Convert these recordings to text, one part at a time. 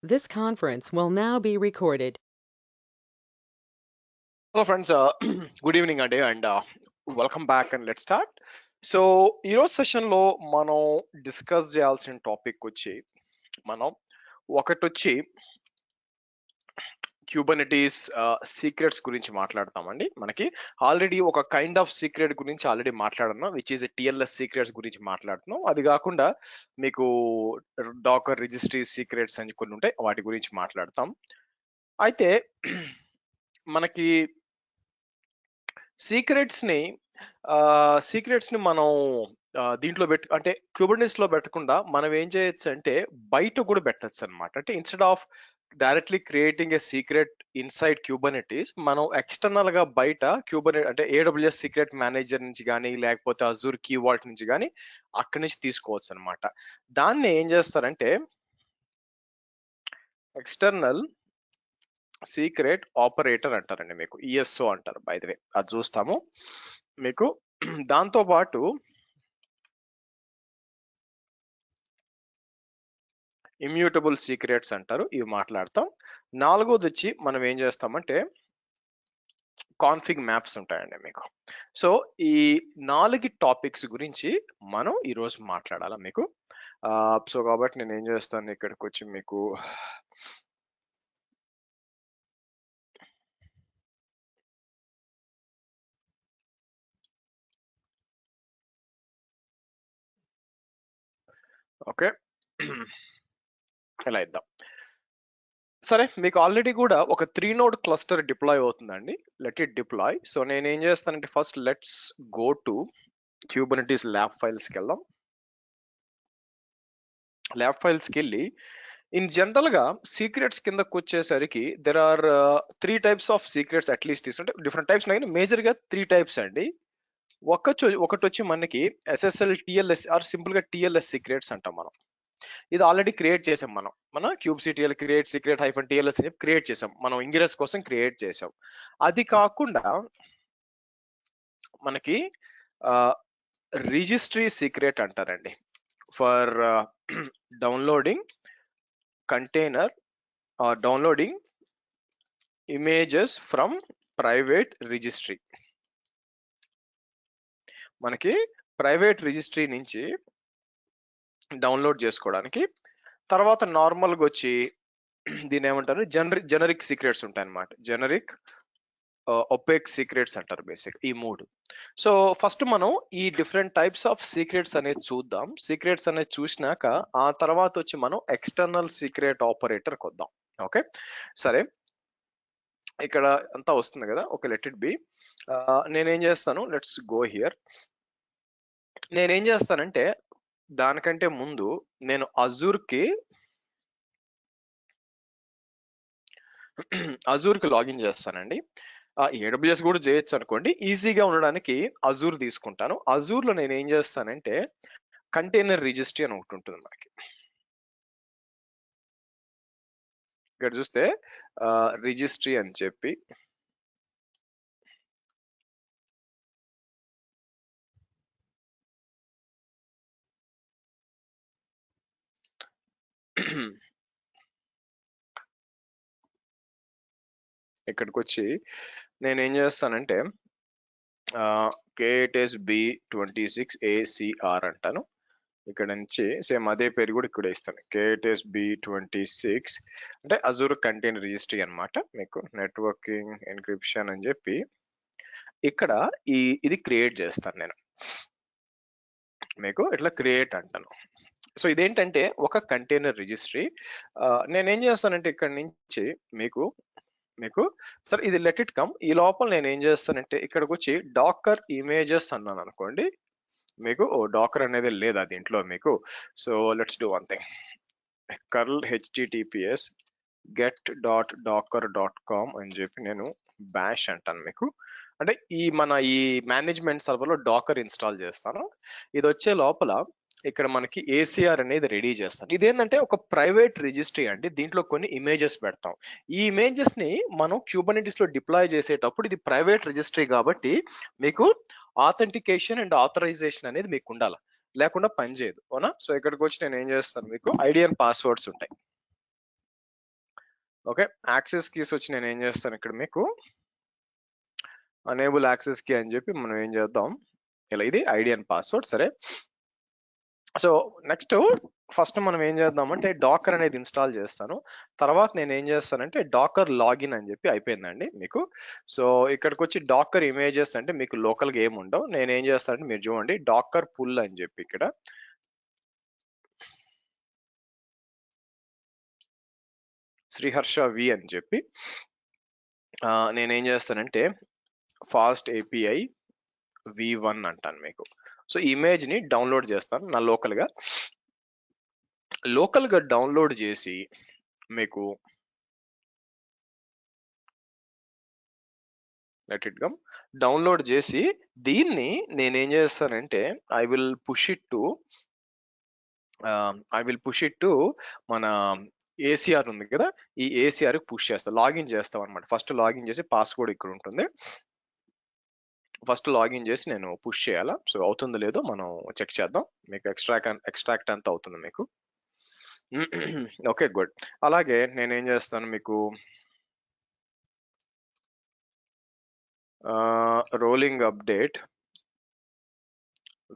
This conference will now be recorded. Hello friends, good evening అండి and welcome back and let start. So ఈరోజు సెషన్లో మనం discuss చేయాల్సిన topic వచ్చి మనం ఒకటి క్యూబర్నెటీస్ సీక్రెట్స్ గురించి మాట్లాడతామండి. మనకి ఆల్రెడీ ఒక కైండ్ ఆఫ్ సీక్రెట్ గురించి ఆల్రెడీ మాట్లాడున్నాం, విచ్ ఈస్ టిఎల్ఎస్ సీక్రెట్స్ గురించి మాట్లాడుతున్నాం. అది కాకుండా మీకు డాకర్ రిజిస్ట్రీ సీక్రెట్స్ అని కొన్ని ఉంటాయి, వాటి గురించి మాట్లాడతాం. అయితే మనకి సీక్రెట్స్ ని మనం దీంట్లో అంటే క్యూబర్నెటిస్ లో పెట్టకుండా మనం ఏం చేయొచ్చు అంటే బయట కూడా పెట్టచ్చు అనమాట. అంటే instead of directly creating a secret inside Kubernetes, మనం ఎక్స్టర్నల్ గా బయట అంటే ఏడబ్ల్యూఎస్ సీక్రెట్ మేనేజర్ నుంచి కానీ లేకపోతే అజూర్ కీ వాల్ట్ నుంచి కానీ అక్కడి నుంచి తీసుకోవచ్చు అనమాట. దాన్ని ఏం చేస్తారంటే ఎక్స్టర్నల్ సీక్రెట్ ఆపరేటర్ అంటారండి, మీకు ఈఎస్ఓ అంటారు. బై ద వే అది చూస్తాము మీకు. దాంతో పాటు ఇమ్యూటబుల్ సీక్రెట్స్ అంటారు, ఇవి మాట్లాడతాం. నాలుగోది వచ్చి మనం ఏం చేస్తామంటే కాన్ఫిగ్ మ్యాప్స్ ఉంటాయండి మీకు. సో ఈ 4 టాపిక్స్ గురించి మనం ఈరోజు మాట్లాడాలా మీకు. సో కాబట్టి నేను ఏం చేస్తాను, ఇక్కడికి వచ్చి మీకు ఓకే ఇలా ఇద్దాం. సరే, మీకు ఆల్రెడీ కూడా ఒక 3 నోడ్ క్లస్టర్ డిప్లాయ్ అవుతుందండి. Let it deploy. సో నేను ఏం చేస్తానంటే first let's go to Kubernetes lab ఫైల్స్కి వెళ్దాం. ల్యాబ్ ఫైల్స్కి వెళ్ళి ఇన్ జనరల్ గా సీక్రెట్స్ కిందకు వచ్చేసరికి there are 3 types of secrets at least తీసుకుంటే, డిఫరెంట్ టైప్స్ ఉన్నాయి, మేజర్ గా 3 టైప్స్ అండి. ఒకటి వచ్చి మనకి ఎస్ఎస్ఎల్ టిఎల్ఎస్ ఆర్ సింపుల్ గా టిఎల్ఎస్ సీక్రెట్స్ అంటాం మనం. ఇది ఆల్రెడీ క్రియేట్ చేసాం మనం. మన kubectl create secret hyphen TLS అని క్రియేట్ చేసాం మనం, ఇంగ్రెస్ కోసం క్రియేట్ చేసాం. అది కాకుండా మనకి రిజిస్ట్రీ సీక్రెట్ అంటారండి, for downloading container downloading images from private registry. మనకి ప్రైవేట్ రిజిస్ట్రీ నుంచి డౌన్లోడ్ చేసుకోవడానికి. తర్వాత నార్మల్గా వచ్చి దీని ఏమంటారు, జనరిక్ సీక్రెట్స్ ఉంటాయి అన్నమాట. జనరిక్ ఒపేక్ సీక్రెట్స్ అంటారు బేసిక్, ఈ 3. సో ఫస్ట్ మనం ఈ డిఫరెంట్ టైప్స్ ఆఫ్ సీక్రెట్స్ అనేది చూద్దాం. సీక్రెట్స్ అనేది చూసినాక ఆ తర్వాత వచ్చి మనం ఎక్స్టర్నల్ సీక్రెట్ ఆపరేటర్కి వద్దాం. ఓకే సరే, ఇక్కడ అంతా వస్తుంది కదా. Okay let it be. నేనేం చేస్తాను, లెట్స్ గో హియర్. నేనేం చేస్తానంటే దానికంటే ముందు నేను అజూర్కి లాగిన్ చేస్తానండి. ఏడబ్ల్యూఎస్ కూడా చేయొచ్చు అనుకోండి, ఈజీగా ఉండడానికి అజూర్ తీసుకుంటాను. అజూర్లో నేను ఏం చేస్తానంటే కంటైనర్ రిజిస్ట్రీ అని ఒకటి ఉంటుంది మనకి. ఇక్కడ చూస్తే రిజిస్ట్రీ అని చెప్పి ఇక్కడికి వచ్చి నేను ఏం చేస్తానంటే KTS B26 ACR అంటాను. ఇక్కడ నుంచి సేమ్ అదే పేరు కూడా ఇక్కడ ఇస్తాను, KTS B26 అంటే అజూర్ కంటైనర్ రిజిస్ట్రీ అన్నమాట. మీకు నెట్వర్కింగ్ ఎన్క్రిప్షన్ అని చెప్పి ఇక్కడ ఇది క్రియేట్ చేస్తాను నేను. మీకు ఇట్లా క్రియేట్ అంటాను. సో ఇదేంటంటే ఒక కంటైనర్ రిజిస్ట్రీ. నేనేం చేస్తానంటే ఇక్కడ నుంచి మీకు సరే ఇది లెట్ ఇట్ కమ్. ఈ లోపల నేను ఏం చేస్తానంటే ఇక్కడికి వచ్చి డాకర్ ఇమేజెస్ అన్నాను అనుకోండి, మీకు డాకర్ అనేది లేదా దీంట్లో మీకు. So let's do one thing, curl https get.docker.com అని చెప్పి నేను బ్యాష్ అంటాను మీకు. అంటే ఈ మేనేజ్మెంట్ సర్వర్లో డాకర్ ఇన్స్టాల్ చేస్తాను. ఇది వచ్చే లోపల ఇక్కడ మనకి ఏసీఆర్ అనేది రెడీ చేస్తాను. ఇదేంటంటే ఒక ప్రైవేట్ రిజిస్ట్రీ అండి, దీంట్లో కొన్ని ఇమేజెస్ పెడతాం. ఈ ఇమేజెస్ ని మనం క్యూబర్నెటిస్ లో డిప్లాయ్ చేసేటప్పుడు ఇది ప్రైవేట్ రిజిస్ట్రీ కాబట్టి మీకు ఆథెంటికేషన్ అండ్ ఆథరైజేషన్ అనేది మీకు ఉండాలి, లేకుండా పనిచేయదు అవునా. సో ఇక్కడికి వచ్చి నేను ఏం చేస్తాను, మీకు ఐడి అండ్ పాస్వర్డ్స్ ఉంటాయి. ఓకే, యాక్సెస్ కీస్ వచ్చి నేను ఏం చేస్తాను ఇక్కడ మీకు అనేబుల్ యాక్సెస్ కీ అని చెప్పి మనం ఏం చేద్దాం, ఇలా ఇది ఐడి అండ్ పాస్వర్డ్. సరే, సో నెక్స్ట్ ఫస్ట్ మనం ఏం చేద్దామంటే డాకర్ అనేది ఇన్స్టాల్ చేస్తాను. తర్వాత నేను ఏం చేస్తానంటే డాకర్ లాగిన్ అని చెప్పి అయిపోయిందండి మీకు. సో ఇక్కడికి వచ్చి డాకర్ ఇమేజెస్ అంటే మీకు లోకల్గా ఏమి ఉండవు. నేను ఏం చేస్తానంటే మీరు చూడండి డాకర్ పుల్ అని చెప్పి ఇక్కడ శ్రీహర్ష వి అని చెప్పి నేనేం చేస్తానంటే ఫాస్ట్ ఏపీఐ V1 అంటాను మీకు. సో ఇమేజ్ ని డౌన్లోడ్ చేస్తాను నా లోకల్గా డౌన్లోడ్ చేసి మీకు లెట్ ఇట్ కమ్ డౌన్లోడ్ చేసి దీన్ని నేనేం చేస్తానంటే I will push it to మన ఏసీఆర్ ఉంది కదా, ఈ ఏసీఆర్ పుష్ చేస్తాం, లాగిన్ చేస్తాం అనమాట. ఫస్ట్ లాగిన్ చేసి పాస్వర్డ్ ఇక్కడ ఉంటుంది, ఫస్ట్ లాగిన్ చేసి నేను పుష్ చేయాలా. సో అవుతుందో లేదో మనం చెక్ చేద్దాం. మీకు ఎక్స్ట్రాక్ట్ అంతా అవుతుంది మీకు. Okay good. అలాగే నేనేం చేస్తాను మీకు రోలింగ్ అప్డేట్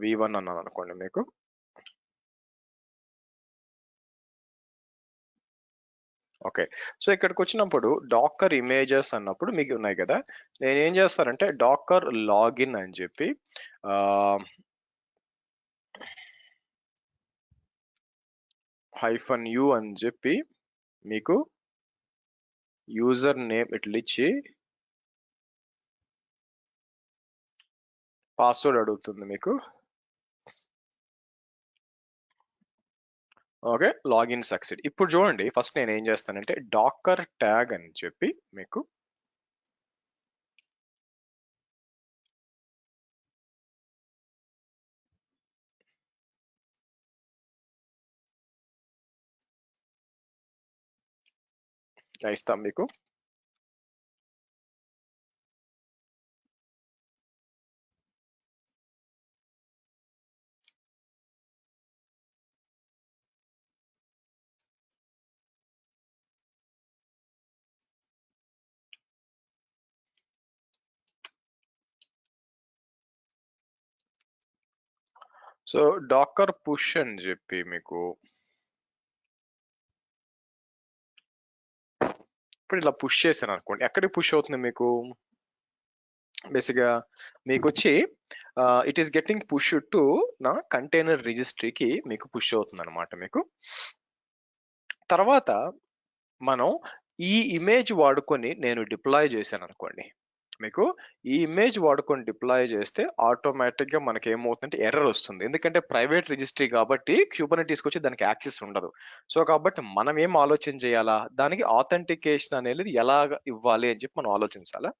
V1 అన్నాను అనుకోండి మీకు. ఓకే, సో ఇక్కడికి వచ్చినప్పుడు డాకర్ ఇమేజెస్ అన్నప్పుడు మీకు ఉన్నాయి కదా, నేను ఏం చేస్తానంటే డాకర్ లాగిన్ అని చెప్పి -u అని చెప్పి మీకు యూజర్ నేమ్ ఇట్లా ఇచ్చి పాస్వర్డ్ అడుగుతుంది మీకు. Okay, login succeed. ఇప్పుడు చూడండి ఫస్ట్ నేను ఏం చేస్తానంటే డాకర్ ట్యాగ్ అని చెప్పి మీకు ఇస్తాం మీకు. సో డాకర్ పుష్ అని చెప్పి మీకు ఇప్పుడు ఇలా పుష్ చేశాను అనుకోండి, ఎక్కడికి పుష్ అవుతుంది మీకు బేసిక్గా మీకు వచ్చి it is getting push to నా కంటైనర్ రిజిస్ట్రీకి మీకు పుష్ అవుతుంది అనమాట మీకు. తర్వాత మనం ఈ ఇమేజ్ వాడుకొని నేను డిప్లాయ్ చేశాను అనుకోండి మీకు, ఈ ఇమేజ్ వాడుకొని డిప్లాయ్ చేస్తే ఆటోమేటిక్ గా మనకి ఏమవుతుందంటే ఎర్రర్ వస్తుంది. ఎందుకంటే ప్రైవేట్ రిజిస్ట్రీ కాబట్టి క్యూబర్నెటీస్కి వచ్చి దానికి యాక్సెస్ ఉండదు. సో కాబట్టి మనం ఏం ఆలోచన చేయాలా, దానికి ఆథెంటికేషన్ అనేది ఎలాగ ఇవ్వాలి అని చెప్పి మనం ఆలోచించాలా.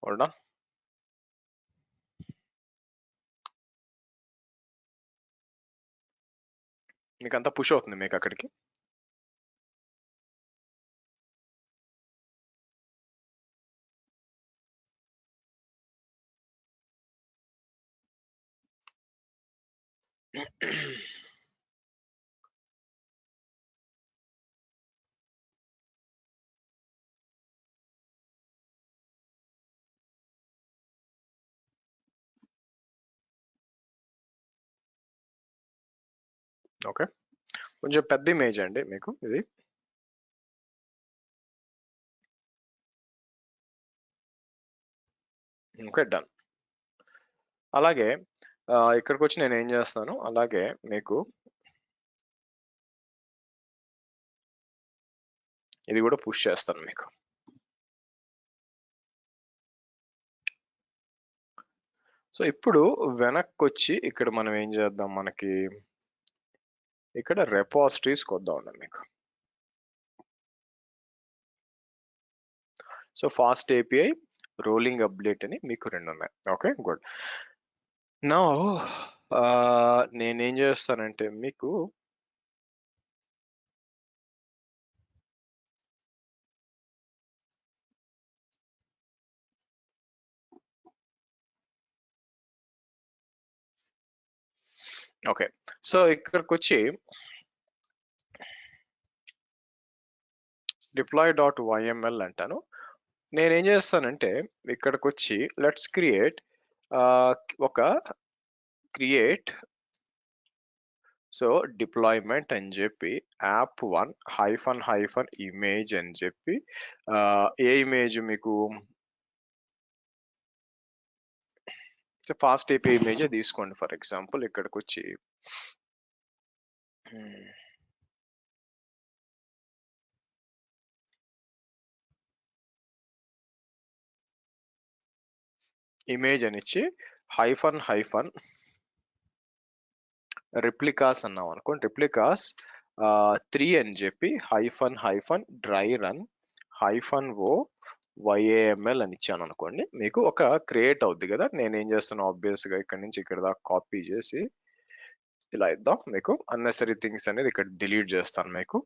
Hold on. మీకు అంతా పుష్ అవుతుంది మీకు అక్కడికి. ఓకే, కొంచెం పెద్ద ఇమేజ్ అండి మీకు ఇది. Okay done. అలాగే ఇక్కడికి వచ్చి నేను ఏం చేస్తాను, అలాగే మీకు ఇది కూడా పుష్ చేస్తాను మీకు. సో ఇప్పుడు వెనక్కి వచ్చి ఇక్కడ మనం ఏం చేద్దాం, మనకి ఇక్కడ రెపాజిటరీస్ కొద్దాం ఉండండి మీకు. So fast API rolling update అని మీకు రెండు ఉన్నాయి. Okay good. నా నేనేం చేస్తానంటే మీకు ఓకే. సో ఇక్కడికొచ్చి deploy.yml అంటాను. నేనేం చేస్తానంటే ఇక్కడికొచ్చి లెట్స్ క్రియేట్ ఒక క్రియేట్ సో డిప్లాయ్మెంట్ అని చెప్పి app1 హైఫన్ ఇమేజ్ అని చెప్పి ఏ ఇమేజ్ మీకు ఫాస్ట్ ఏపీ ఇమేజ్ తీసుకోండి. ఫర్ ఎగ్జాంపుల్ ఇక్కడికి వచ్చి ఇమేజ్ అని ఇచ్చి హైఫన్ రిప్లికాస్ అన్నాం అనుకోండి. రిప్లికాస్ 3 అని చెప్పి hyphen dry run -o YAML అని ఇచ్చాను అనుకోండి. మీకు ఒక క్రియేట్ అవుద్ది కదా. నేను ఏం చేస్తాను ఆబ్వియస్ గా ఇక్కడ నుంచి ఇక్కడ దాకా కాపీ చేసి ఇలా ఇద్దాం. మీకు అన్నెసరీ థింగ్స్ అనేది ఇక్కడ డిలీట్ చేస్తాను మీకు.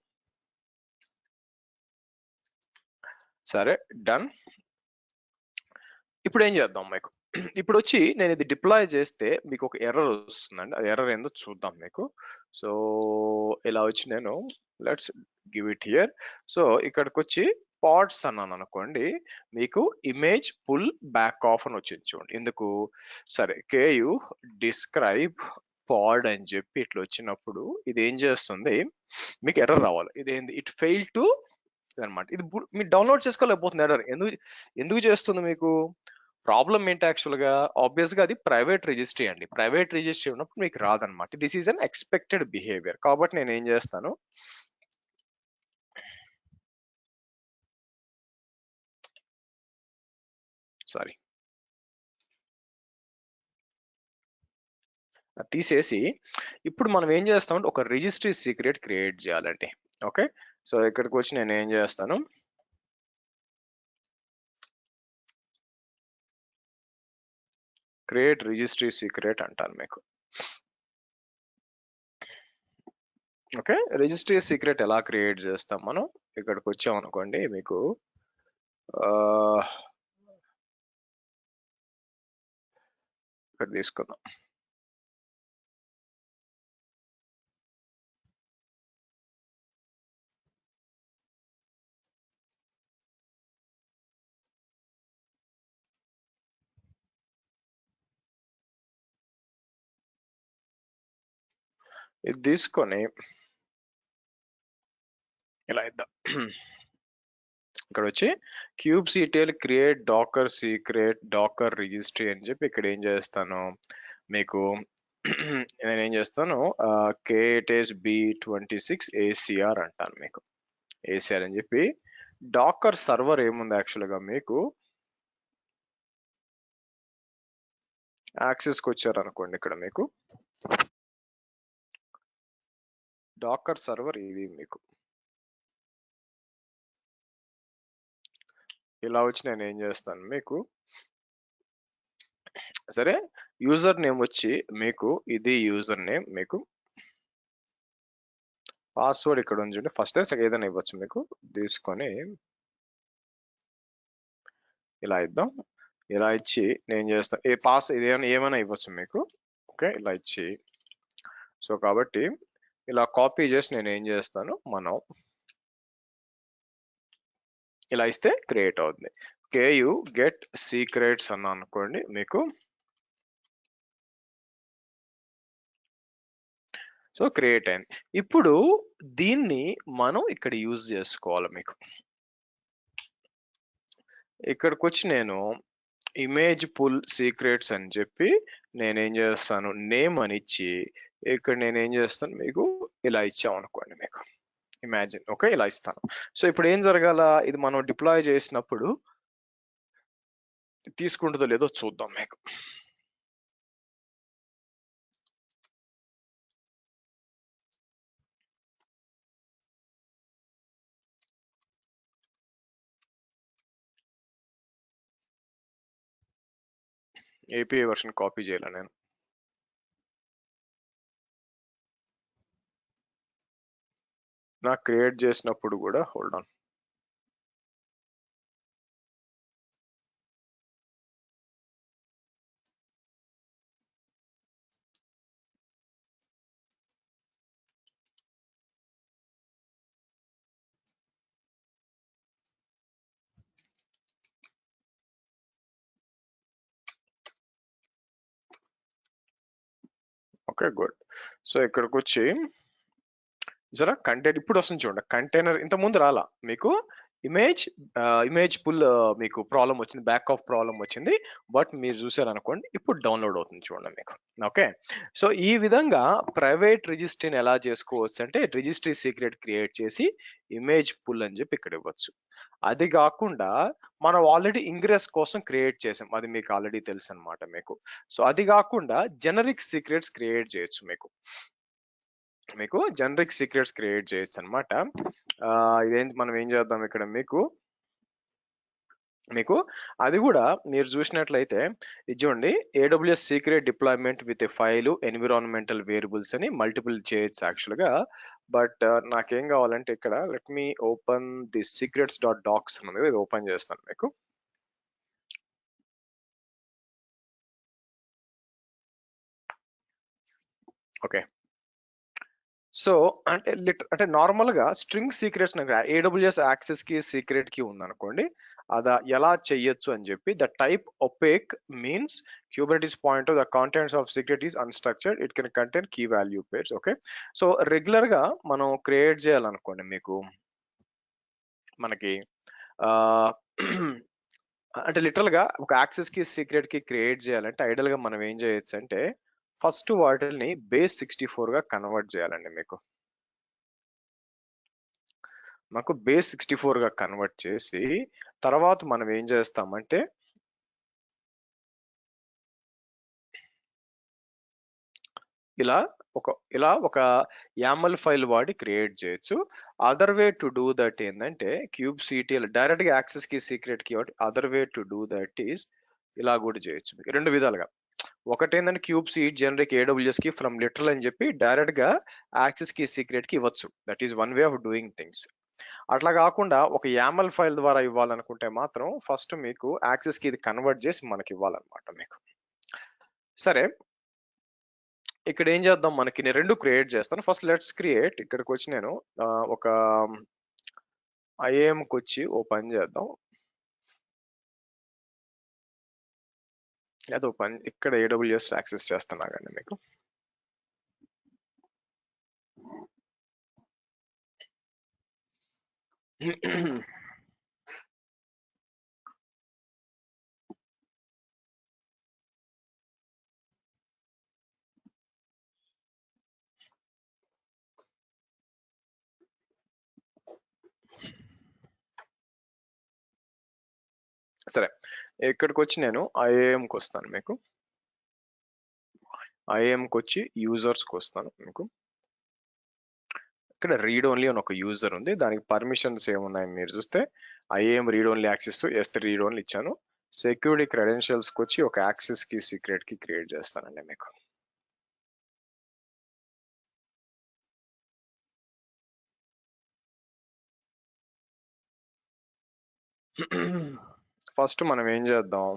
సరే డన్. ఇప్పుడు ఏం చేద్దాం మీకు. ఇప్పుడు వచ్చి నేను ఇది డిప్లాయ్ చేస్తే మీకు ఒక ఎర్రర్ వస్తుందండి. అది ఎర్రర్ ఏందో చూద్దాం మీకు. సో ఇలా వచ్చి నేను let's give it here. So ఇక్కడికి వచ్చి పాడ్స్ అన్నాను అనుకోండి. మీకు ఇమేజ్ పుల్ బ్యాక్ ఆఫ్ అని వచ్చింది చూడండి. ఎందుకు? సరే కేయు డిస్క్రైబ్ పాడ్ అని చెప్పి ఇట్లా వచ్చినప్పుడు ఇది ఏం చేస్తుంది, మీకు ఎర్రర్ రావాలి. ఇదేంది? ఇట్ ఫెయిల్ టు అనమాట. ఇది మీరు డౌన్లోడ్ చేసుకోలేకపోతుంది ఎర్రర్. ఎందుకు చేస్తుంది మీకు? ప్రాబ్లం ఏంటి యాక్చువల్ గా? ఆబ్వియస్ గా అది ప్రైవేట్ రిజిస్ట్రీ అండి. ప్రైవేట్ రిజిస్ట్రీ ఉన్నప్పుడు మీకు రాదనమాట. This is an expected behaviour. కాబట్టి నేను ఏం చేస్తాను, సారీ తీసేసి ఇప్పుడు మనం ఏం చేస్తామంటే ఒక రిజిస్ట్రీ సీక్రెట్ క్రియేట్ చేయాలండి. ఓకే. సో ఇక్కడికి వచ్చి నేను ఏం చేస్తాను, క్రియేట్ రిజిస్ట్రీ సీక్రెట్ అంటాను మీకు. ఓకే. రిజిస్ట్రీ సీక్రెట్ ఎలా క్రియేట్ చేస్తాం మనం? ఇక్కడికి వచ్చాం అనుకోండి. మీకు ఇక్కడ తీసుకుందాం. ఇది తీసుకొని ఇలా ఇద్దాం. ఇక్కడ వచ్చి kubectl create docker secret docker registry అని చెప్పి ఇక్కడ ఏం చేస్తాను మీకు, నేను ఏం చేస్తాను KTS B26 ACR అంటాను మీకు. ACR అని చెప్పి డాకర్ సర్వర్ ఏముంది యాక్చువల్ గా మీకు యాక్సెస్కి వచ్చారు అనుకోండి. ఇక్కడ మీకు డాకర్ సర్వర్ ఇది మీకు ఇలా వచ్చి నేను ఏం చేస్తాను మీకు, సరే యూజర్ నేమ్ వచ్చి మీకు ఇది యూజర్ నేమ్, మీకు పాస్వర్డ్ ఇక్కడ ఉంది. ఫస్ట్ ఏదైనా ఇవ్వచ్చు మీకు. తీసుకొని ఇలా ఇద్దాం. ఇలా ఇచ్చి నేను చేస్తాను ఇది ఏమైనా ఇవ్వచ్చు మీకు. ఓకే. ఇలా ఇచ్చి సో కాబట్టి ఇలా కాపీ చేసి నేను ఏం చేస్తాను, మనం ఇలా ఇస్తే క్రియేట్ అవుతుంది. కేయు గెట్ సీక్రెట్స్ అన్న అనుకోండి మీకు. సో క్రియేట్ అయింది. ఇప్పుడు దీన్ని మనం ఇక్కడ యూజ్ చేసుకోవాలి మీకు. ఇక్కడికి వచ్చి నేను ఇమేజ్ పుల్ సీక్రెట్స్ అని చెప్పి నేనేం చేస్తాను నేమ్ అని ఇచ్చి ఇక్కడ నేనేం చేస్తాను మీకు ఇలా ఇచ్చాం అనుకోండి మీకు. ఇమాజిన్. ఓకే. ఇలా ఇస్తాను. సో ఇప్పుడు ఏం జరగాల, ఇది మనం డిప్లాయ్ చేసినప్పుడు తీసుకుంటుందో లేదో చూద్దాం మీకు. ఏపీఐ వర్షన్ కాపీ చేయాలి నేను. నాకు క్రియేట్ చేసినప్పుడు కూడా hold on. Okay, good. So ఇక్కడికి వచ్చి జరా కంటైనర్ ఇప్పుడు వస్తుంది చూడండి. కంటైనర్ ఇంత ముందు రాలా మీకు. ఇమేజ్ ఇమేజ్ పుల్ మీకు ప్రాబ్లం వచ్చింది, బ్యాక్ ఆఫ్ ప్రాబ్లం వచ్చింది. బట్ మీరు చూసారు అనుకోండి, ఇప్పుడు డౌన్లోడ్ అవుతుంది చూడండి మీకు. ఓకే, సో ఈ విధంగా ప్రైవేట్ రిజిస్ట్రీని ఎలా చేసుకోవచ్చు అంటే, రిజిస్ట్రీ సీక్రెట్ క్రియేట్ చేసి ఇమేజ్ పుల్ అని చెప్పి ఇక్కడ ఇవ్వచ్చు. అది కాకుండా మనం ఆల్రెడీ ఇంగ్రెస్ కోసం క్రియేట్ చేసాం, అది మీకు ఆల్రెడీ తెలుసు అనమాట మీకు. సో అది కాకుండా జెనరిక్ సీక్రెట్స్ క్రియేట్ చేయొచ్చు మీకు జనరిక్ సీక్రెట్స్ క్రియేట్ చేయొచ్చు అనమాట. ఇదేంటి, మనం ఏం చేద్దాం ఇక్కడ మీకు అది కూడా మీరు చూసినట్లయితే, ఇది చూడండి, AWS secret deployment with a file environmental variables అని మల్టిపుల్ చేయొచ్చు యాక్చువల్ గా. బట్ నాకేం కావాలంటే ఇక్కడ let me open the secrets dot docs ఉంది, ఇది ఓపెన్ చేస్తాను మీకు. ఓకే, సో అంటే నార్మల్ గా string secrets AWS access key secret key ఉందనుకోండి, అదా ఎలా చెయ్యొచ్చు అని చెప్పి, the type opaque means Kubernetes pointer the contents of secret is unstructured, it can contain key value pairs. Okay, so regular గా మనం క్రియేట్ చేయాలనుకోండి మీకు, మనకి ఆ అంటే లిటరల్ గా ఒక యాక్సెస్ కి సీక్రెట్ కి క్రియేట్ చేయాలంటే ఐడల్ గా మనం ఏం చేయొచ్చు అంటే, ఫస్ట్ వాటిని base64 గా కన్వర్ట్ చేయాలండి మీకు. మాకు base64 గా కన్వర్ట్ చేసి, తర్వాత మనం ఏం చేస్తామంటే, ఇలా ఒక YAML ఫైల్ వాడి క్రియేట్ చేయొచ్చు. Other way to do that ఏంటంటే, kubectl డైరెక్ట్ గా యాక్సెస్ కి సీక్రెట్ కి other way to do that is ఇలా కూడా చేయొచ్చు మీకు, రెండు విధాలుగా. ఒకటి ఏంటంటే క్యూబ్సీ జనరిక్ AWS కి ఫ్రమ్ లిటరల్ అని చెప్పి డైరెక్ట్ గా యాక్సెస్ కి సీక్రెట్ కి ఇవ్వచ్చు. That is one way of doing things. అట్లా కాకుండా ఒక YAML ఫైల్ ద్వారా ఇవ్వాలనుకుంటే మాత్రం ఫస్ట్ మీకు యాక్సెస్ కి ఇది కన్వర్ట్ చేసి మనకి ఇవ్వాలన్నమాట మీకు. సరే, ఇక్కడ ఏం చేద్దాం, మనకి నేను రెండు క్రియేట్ చేస్తాను. ఫస్ట్ లెట్స్ క్రియేట్, ఇక్కడికి వచ్చి నేను ఒక IAM కి వచ్చి ఓపెన్ చేద్దాం. అది ఓపెన్, ఇక్కడ AWS యాక్సెస్ చేస్తున్నా కానీ మీకు. సరే, ఇక్కడికి వచ్చి నేను IAM కి వస్తాను మీకు. IAM కి వచ్చి యూజర్స్ కి వస్తాను మీకు. ఇక్కడ రీడ్ ఓన్లీ అని ఒక యూజర్ ఉంది, దానికి పర్మిషన్స్ ఏమున్నాయని మీరు చూస్తే, IAM read only access S3 read only ఇచ్చాను. సెక్యూరిటీ క్రెడెన్షియల్స్ కి వచ్చి ఒక యాక్సెస్ కి సీక్రెట్ కి క్రియేట్ చేస్తానండి మీకు. ఫస్ట్ మనం ఏం చేద్దాం,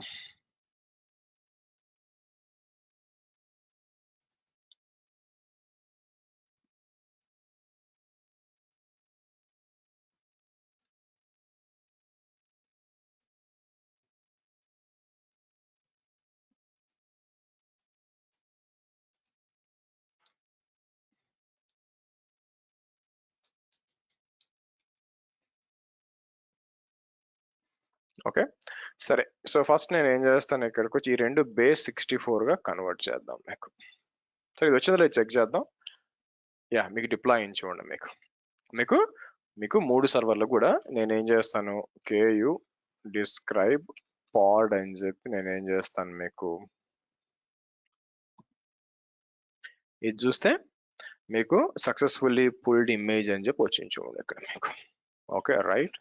ఓకే. సరే, సో ఫస్ట్ నేను ఏం చేస్తాను, ఇక్కడికి వచ్చి ఈ రెండు base64 గా కన్వర్ట్ చేద్దాం మీకు. సో ఇది వచ్చిందో లేదు చెక్ చేద్దాం. యా, మీకు డిప్లాయ్ అయింది చూడండి మీకు. మీకు మీకు 3 సర్వర్లు కూడా నేను ఏం చేస్తాను, KU describe pod అని చెప్పి నేను ఏం చేస్తాను మీకు, ఇది చూస్తే మీకు సక్సెస్ఫుల్లీ పుల్డ్ ఇమేజ్ అని చెప్పి వచ్చింది చూడండి ఇక్కడ మీకు. Okay, right.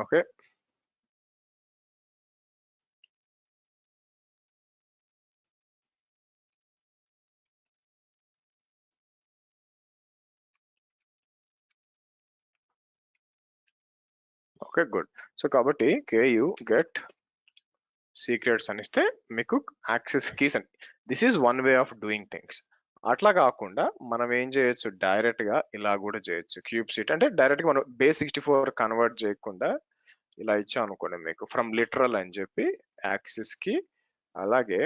Okay, okay, good. So కాబట్టి ku get సీక్రెట్స్ అని ఇస్తే మీకు యాక్సెస్ కీస్ అని, this is one way of doing things. అట్లా కాకుండా మనం ఏం చేయొచ్చు, డైరెక్ట్ గా ఇలా కూడా చేయొచ్చు. క్యూబ్ సీట్ అంటే డైరెక్ట్ గా మనం base64 కన్వర్ట్ చేయకుండా ఇలా ఇచ్చాం అనుకోండి మీకు ఫ్రమ్ లిటరల్ అని చెప్పి యాక్సెస్ కి, అలాగే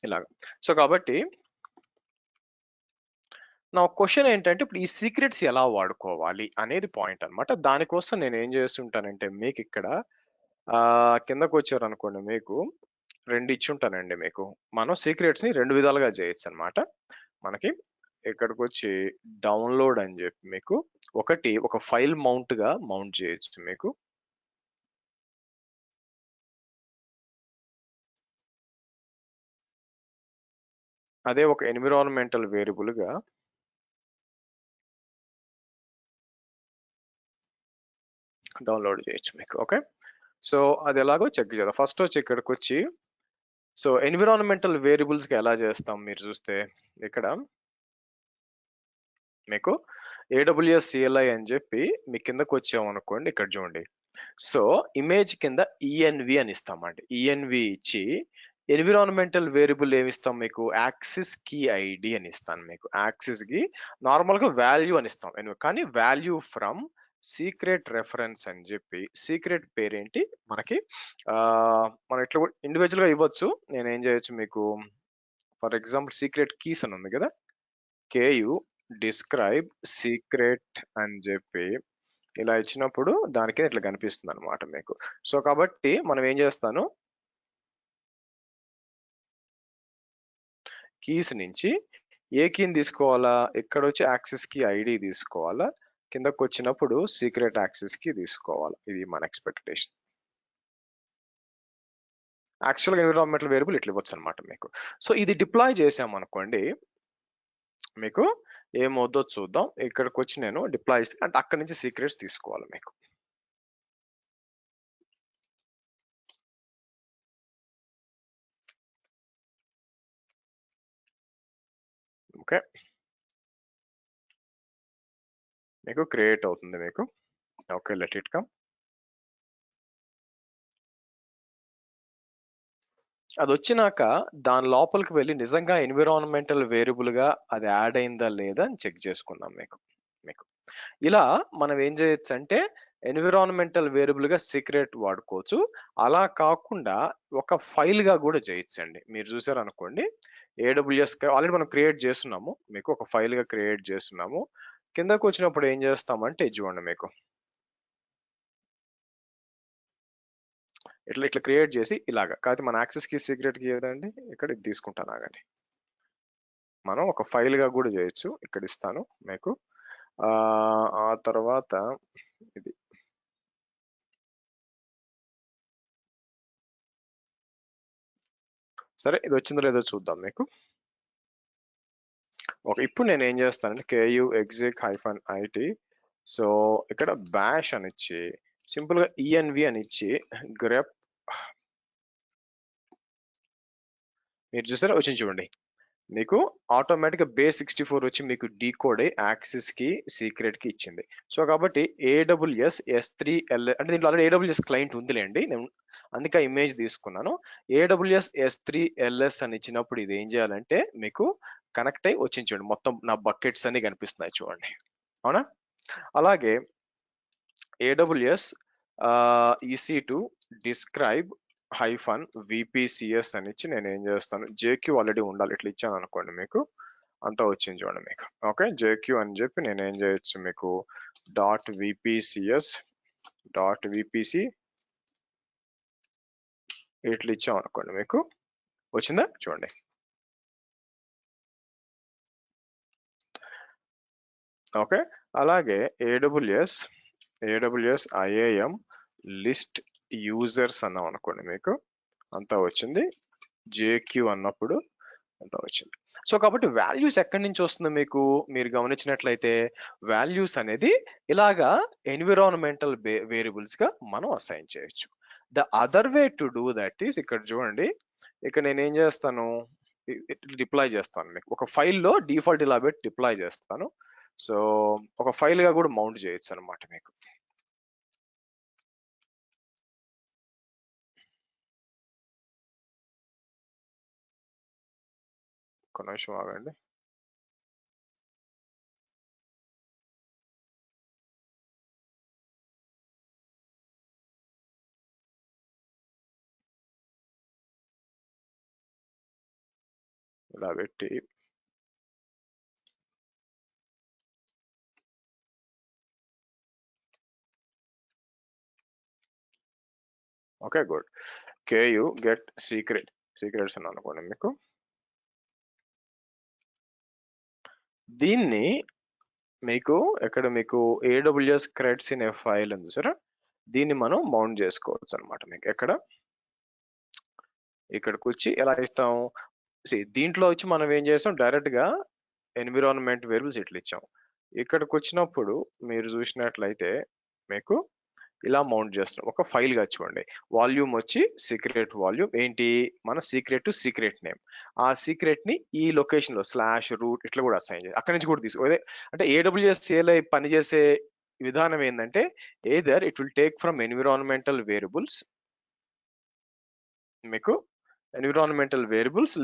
ఇలాగ. సో కాబట్టి నా క్వశ్చన్ ఏంటంటే ఇప్పుడు ఈ సీక్రెట్స్ ఎలా వాడుకోవాలి అనేది పాయింట్ అన్నమాట. దానికోసం నేను ఏం చేస్తుంటానంటే మీకు ఇక్కడ కిందకు వచ్చారనుకోండి మీకు 2 ఇచ్చుంటానండి మీకు. మనం సీక్రెట్స్ ని 2 విధాలుగా చేయొచ్చు అన్నమాట. మనకి ఇక్కడికొచ్చి డౌన్లోడ్ అని చెప్పి మీకు ఒకటి ఒక ఫైల్ మౌంట్ గా మౌంట్ చేయొచ్చు మీకు. అదే ఒక ఎన్విరాన్మెంటల్ వేరియబుల్ గా డౌన్లోడ్ చేయొచ్చు మీకు. ఓకే, సో అది ఎలాగో చెక్ చేద్దాం. ఫస్ట్ వచ్చి ఇక్కడికి వచ్చి సో ఎన్విరాన్మెంటల్ వేరియబుల్స్ కి ఎలా చేస్తాం మీరు చూస్తే ఇక్కడ మీకు AWS CLI అని చెప్పి మీ కిందకు వచ్చామనుకోండి, ఇక్కడ చూడండి. సో ఇమేజ్ కింద ENV అని ఇస్తామండి. ENV ఇచ్చి ఎన్విరాన్మెంటల్ వేరియబుల్ ఏమి ఇస్తాం మీకు, యాక్సెస్ కీ ఐడి అని ఇస్తాను మీకు. యాక్సెస్ కి నార్మల్ గా వాల్యూ అని ఇస్తాం, కానీ వాల్యూ ఫ్రమ్ సీక్రెట్ రెఫరెన్స్ అని చెప్పి సీక్రెట్ పేరేంటి మనకి మనం ఇట్లా ఇండివిజువల్ గా ఇవ్వచ్చు. నేను ఏం చేయొచ్చు మీకు, ఫర్ ఎగ్జాంపుల్ సీక్రెట్ కీస్ అని ఉంది కదా, KU డిస్క్రైబ్ సీక్రెట్ అని చెప్పి ఇలా ఇచ్చినప్పుడు దానికి ఇట్లా కనిపిస్తుంది అనమాట మీకు. సో కాబట్టి మనం ఏం చేస్తాను, కీస్ నుంచి ఏ కీని తీసుకోవాలా, ఇక్కడ వచ్చి యాక్సెస్ కి ఐడి తీసుకోవాలా, కిందకు వచ్చినప్పుడు సీక్రెట్ యాక్సెస్ కి తీసుకోవాలా. ఇది మన ఎక్స్పెక్టేషన్. యాక్చువల్గా ఎన్విరాన్మెంటల్ వేరియబుల్ ఇట్లా ఇవ్వచ్చు అనమాట మీకు. సో ఇది డిప్లాయ్ చేసామనుకోండి మీకు ఏమవుద్దో చూద్దాం. ఇక్కడికి వచ్చి నేను డిప్లాయ్ అంటే అక్కడి నుంచి సీక్రెట్స్ తీసుకోవాలి మీకు. ఓకే, మీకు క్రియేట్ అవుతుంది మీకు. Okay, let it come. అది వచ్చినాక దాని లోపలికి వెళ్ళి నిజంగా ఎన్విరాన్మెంటల్ వేరియబుల్ గా అది యాడ్ అయిందా లేదా అని చెక్ చేసుకుందాం మీకు. ఇలా మనం ఏం చేయొచ్చు అంటే ఎన్విరాన్మెంటల్ వేరియబుల్ గా సీక్రెట్ వాడుకోవచ్చు. అలా కాకుండా ఒక ఫైల్ గా కూడా చేయొచ్చు అండి. మీరు చూసారు అనుకోండి, AWS ఆల్రెడీ మనం క్రియేట్ చేస్తున్నాము మీకు, ఒక ఫైల్ గా క్రియేట్ చేస్తున్నాము. కిందకు వచ్చినప్పుడు ఏం చేస్తామంటే చూడండి మీకు ఇట్లా ఇట్లా క్రియేట్ చేసి ఇలాగా. కాకపోతే మన యాక్సెస్ కి సీక్రెట్ కి ఏదండి, ఇక్కడ ఇది తీసుకుంటాను ఆగండి. మనం ఒక ఫైల్ గా కూడా చేయొచ్చు. ఇక్కడ ఇస్తాను మీకు. ఆ తర్వాత ఇది సరే, ఇది వచ్చిందో లేదో చూద్దాం మీకు. ఓకే, ఇప్పుడు నేను ఏం చేస్తానంటే KU exec-it. సో ఇక్కడ బ్యాష్ అని ఇచ్చి సింపుల్ గా ENV అని ఇచ్చి grep మీరు చూసారా వచ్చింది చూడండి మీకు. ఆటోమేటిక్ గా base64 వచ్చి మీకు డీకోడ్ అయ్యి యాక్సెస్ కి సీక్రెట్ కి ఇచ్చింది. సో కాబట్టి AWS S3 అంటే దీంట్లో ఆల్రెడీ AWS క్లయింట్ ఉందిలేండి, నేను అందుకే ఇమేజ్ తీసుకున్నాను. AWS S3 అని ఇచ్చినప్పుడు ఇది ఏం చేయాలంటే మీకు కనెక్ట్ అయ్యి వచ్చింది చూడండి, మొత్తం నా బకెట్స్ అన్ని కనిపిస్తున్నాయి చూడండి, అవునా. అలాగే AWS EC2 డిస్క్రైబ్ -VPCS అని ఇచ్చి నేను ఏం చేస్తాను, JQ ఆల్రెడీ ఉండాలి, ఇట్లా ఇచ్చాను అనుకోండి మీకు అంతా వచ్చింది చూడండి మీకు. ఓకే, JQ అని చెప్పి నేను ఏం చేయొచ్చు మీకు .vpcs.vpc ఇట్లా ఇచ్చాం అనుకోండి మీకు వచ్చిందా చూడండి. ఓకే, అలాగే AWS IAM లిస్ట్ యూజర్స్ అన్నాం అనుకోండి మీకు అంతా వచ్చింది. JQ అన్నప్పుడు అంతా వచ్చింది. సో కాబట్టి వాల్యూస్ ఎక్కడి నుంచి వస్తుంది మీకు, మీరు గమనించినట్లయితే వాల్యూస్ అనేది ఇలాగా ఎన్విరాన్మెంటల్ వేరియబుల్స్ గా మనం అసైన్ చేయొచ్చు. The other way to do that is ఇక్కడ చూడండి, ఇక్కడ నేను ఏం చేస్తాను, డిప్లాయ్ చేస్తాను మీకు. ఒక ఫైల్‌లో డిఫాల్ట్ ఇలా పెట్టి డిప్లాయ్ చేస్తాను. సో, ఒక ఫైల్‌గా కూడా మౌంట్ చేయొచ్చు అనమాట మీకు. ఒక్క నిమిషం ఆగండి. ఇలా పెట్టి okay good. Ku get secrets అని అనుకోండి మీకు. దీన్ని మీకు ఎక్కడ మీకు AWS క్రెడిట్స్ అనే ఫైల్ ఉంది సరే, దీన్ని మనం మౌంట్ చేసుకోవచ్చు అనమాట మీకు. ఇక్కడికి వచ్చి ఎలా ఇస్తాం, దీంట్లో వచ్చి మనం ఏం చేస్తాం, డైరెక్ట్ గా ఎన్విరాన్మెంట్ వేరియబుల్స్ ఇట్లా ఇచ్చాం. ఇక్కడికి వచ్చినప్పుడు మీరు చూసినట్లయితే మీకు ఇలా మౌంట్ చేస్తున్నాం ఒక ఫైల్ గా చూడండి. వాల్యూమ్ వచ్చి సీక్రెట్ వాల్యూమ్ ఏంటి, మన సీక్రెట్ నేమ్. ఆ సీక్రెట్ ని ఈ లొకేషన్ లో /root ఇట్లా కూడా అసైన్ చేయాలి. అక్కడి నుంచి కూడా తీసుకో అదే అంటే AWS CLI పనిచేసే విధానం ఏంటంటే, either it will take from environmental variables మీకు,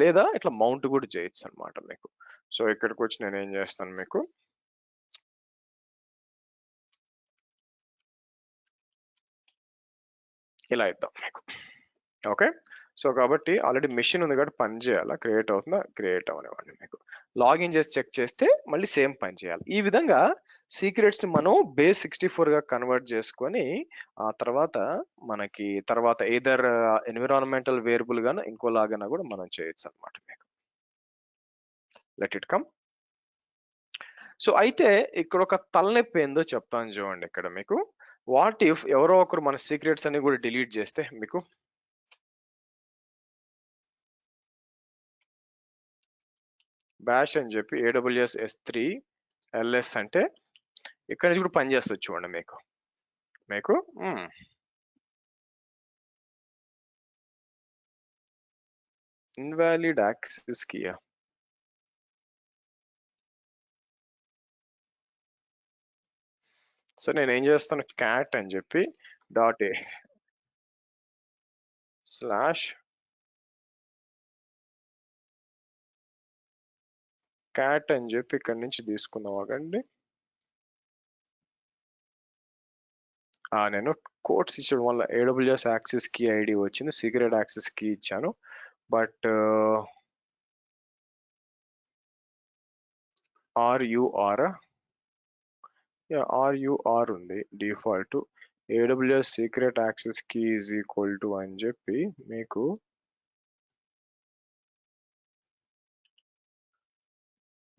లేదా ఇట్లా మౌంట్ కూడా చేయొచ్చు అనమాట మీకు. సో ఇక్కడికి వచ్చి నేను ఏం చేస్తాను మీకు, ఇలా ఇద్దాం మీకు. ఓకే. సో కాబట్టి ఆల్రెడీ మెషిన్ ఉంది కాబట్టి పని చేయాలా, క్రియేట్ అవుతుందా, క్రియేట్ అవనివ్వండి మీకు. లాగిన్ చేసి చెక్ చేస్తే మళ్ళీ సేమ్ పని చేయాలి. ఈ విధంగా సీక్రెట్స్ ని మనం బేస్ 64 గా కన్వర్ట్ చేసుకొని ఆ తర్వాత ఏదర్ ఎన్విరాన్మెంటల్ వేరియబుల్ గాను ఇంకోలాగా కూడా మనం చేయొచ్చు అనమాట మీకు. Let it come. సో అయితే ఇక్కడ ఒక తలనొప్పి ఏందో చెప్తాను చూడండి ఇక్కడ మీకు. వాట్ ఇఫ్ ఎవరో ఒకరు మన సీక్రెట్స్ అన్ని కూడా డిలీట్ చేస్తే మీకు, బ్యాష్ అని చెప్పి AWS S3 LS అంటే ఇక్కడ నుంచి కూడా పని చేస్తుంది చూడండి మీకు. మీకు ఇన్వాలిడ్ యాక్సెస్ కీయా, సో నేను ఏం చేస్తాను, క్యాట్ అని చెప్పి .a స్లాష్ క్యాట్ అని చెప్పి ఇక్కడ నుంచి తీసుకుందాం ఆగండి. నేను కోడ్స్ ఇచ్చడం వల్ల AWS యాక్సెస్ కీ ఐడి వచ్చింది, సీక్రెట్ యాక్సెస్ కీ ఇచ్చాను. బట్ RUR ఉంది default. AWS secret access key is equal to అని చెప్పి మీకు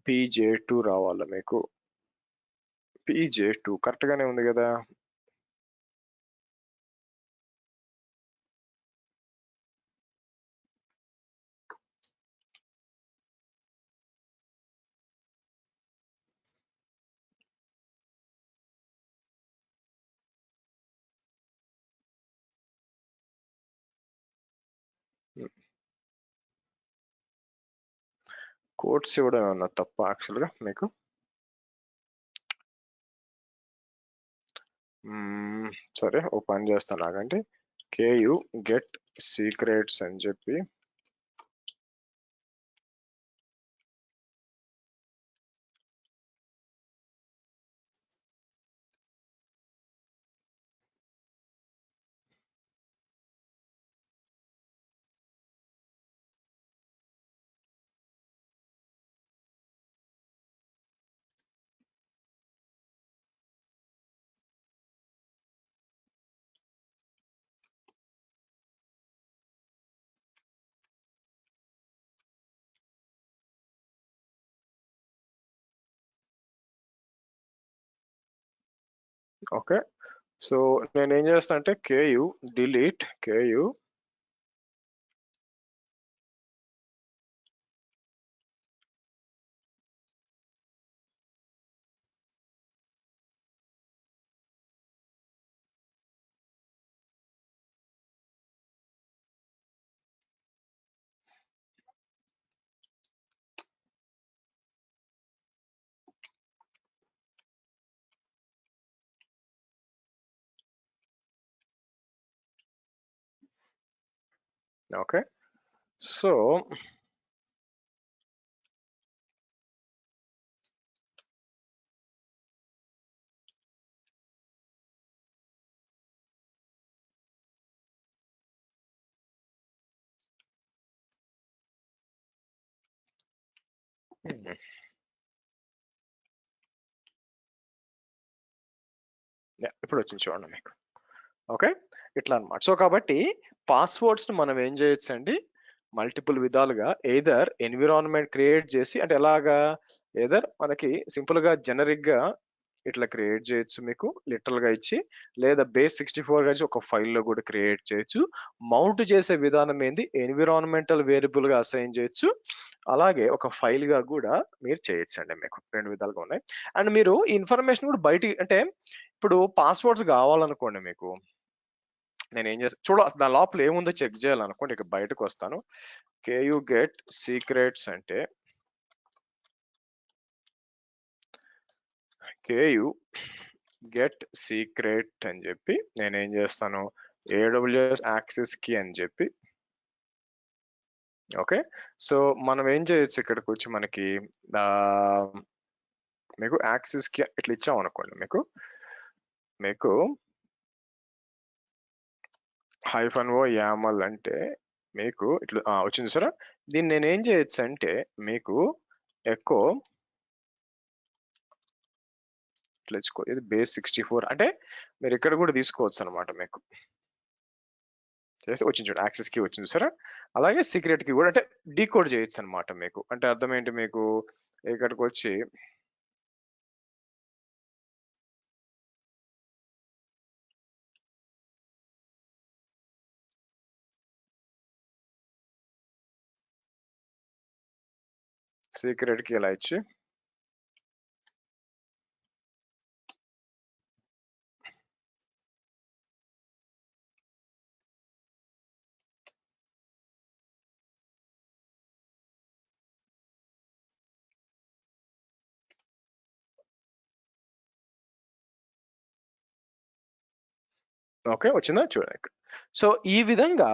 PJ2 రావాలా మీకు. PJ2 కరెక్ట్ గానే ఉంది కదా. కోడ్స్ ఇవ్వడం ఏమన్నా తప్ప యాక్చువల్ గా మీకు. సరే ఓ పని చేస్తాను ఆగండి. KU గెట్ సీక్రెట్స్ అని చెప్పి ఓకే. సో నేను ఏం చేస్తాను అంటే KU delete KU okay. So ఇప్పుడు వచ్చింది చూడండి మీకు. ఓకే, ఇట్లా అన్నమాట. సో కాబట్టి పాస్వర్డ్స్ మనం ఏం చేయొచ్చు అండి, మల్టిపుల్ విధాలుగా ఎయిదర్ ఎన్విరాన్మెంట్ క్రియేట్ చేసి, అంటే ఎలాగా, ఎయిదర్ మనకి సింపుల్ గా జనరిక్ గా ఇట్లా క్రియేట్ చేయొచ్చు మీకు లిటరల్ గా ఇచ్చి, లేదా base64 గా ఒక ఫైల్లో కూడా క్రియేట్ చేయొచ్చు. మౌంట్ చేసే విధానం ఏంది, ఎన్విరాన్మెంటల్ వేరియబుల్ గా అసైన్ చేయొచ్చు, అలాగే ఒక ఫైల్ గా కూడా మీరు చేయొచ్చు అండి. మీకు రెండు విధాలుగా ఉన్నాయి. అండ్ మీరు ఈ ఇన్ఫర్మేషన్ కూడా బయటికి, అంటే ఇప్పుడు పాస్వర్డ్స్ కావాలనుకోండి మీకు, నేను ఏం చేస్తాను చూడ, దాని లోపల ఏముందో చెక్ చేయాలనుకోండి, ఇక బయటకు వస్తాను. కేయు గెట్ సీక్రెట్స్ అంటే కేయు గెట్ సీక్రెట్ అని చెప్పి నేనేం చేస్తాను, AWS యాక్సెస్ కి అని చెప్పి. ఓకే, సో మనం ఏం చేయొచ్చు, ఇక్కడికి వచ్చి మనకి మీకు యాక్సెస్ కి ఇట్లా ఇచ్చాం అనుకోండి, మీకు మీకు -o YAML అంటే మీకు ఇట్లా వచ్చింది సరే. దీన్ని నేను ఏం చేయొచ్చు అంటే మీకు ఎకో ఇట్లా ఇచ్చుకో, ఇది base64 అంటే మీరు ఇక్కడ కూడా తీసుకోవచ్చు అనమాట. మీకు చేస్తే వచ్చింది చూడండి, యాక్సెస్ కి వచ్చింది సరే. అలాగే సీక్రెట్ కి కూడా అంటే డీకోడ్ చేయొచ్చు అనమాట. మీకు అంటే అర్థం ఏంటి, మీకు ఇక్కడికి వచ్చి సీక్రెట్ కి ఇలా ఇచ్చి ఓకే వచ్చిందా చూడండి. సో ఈ విధంగా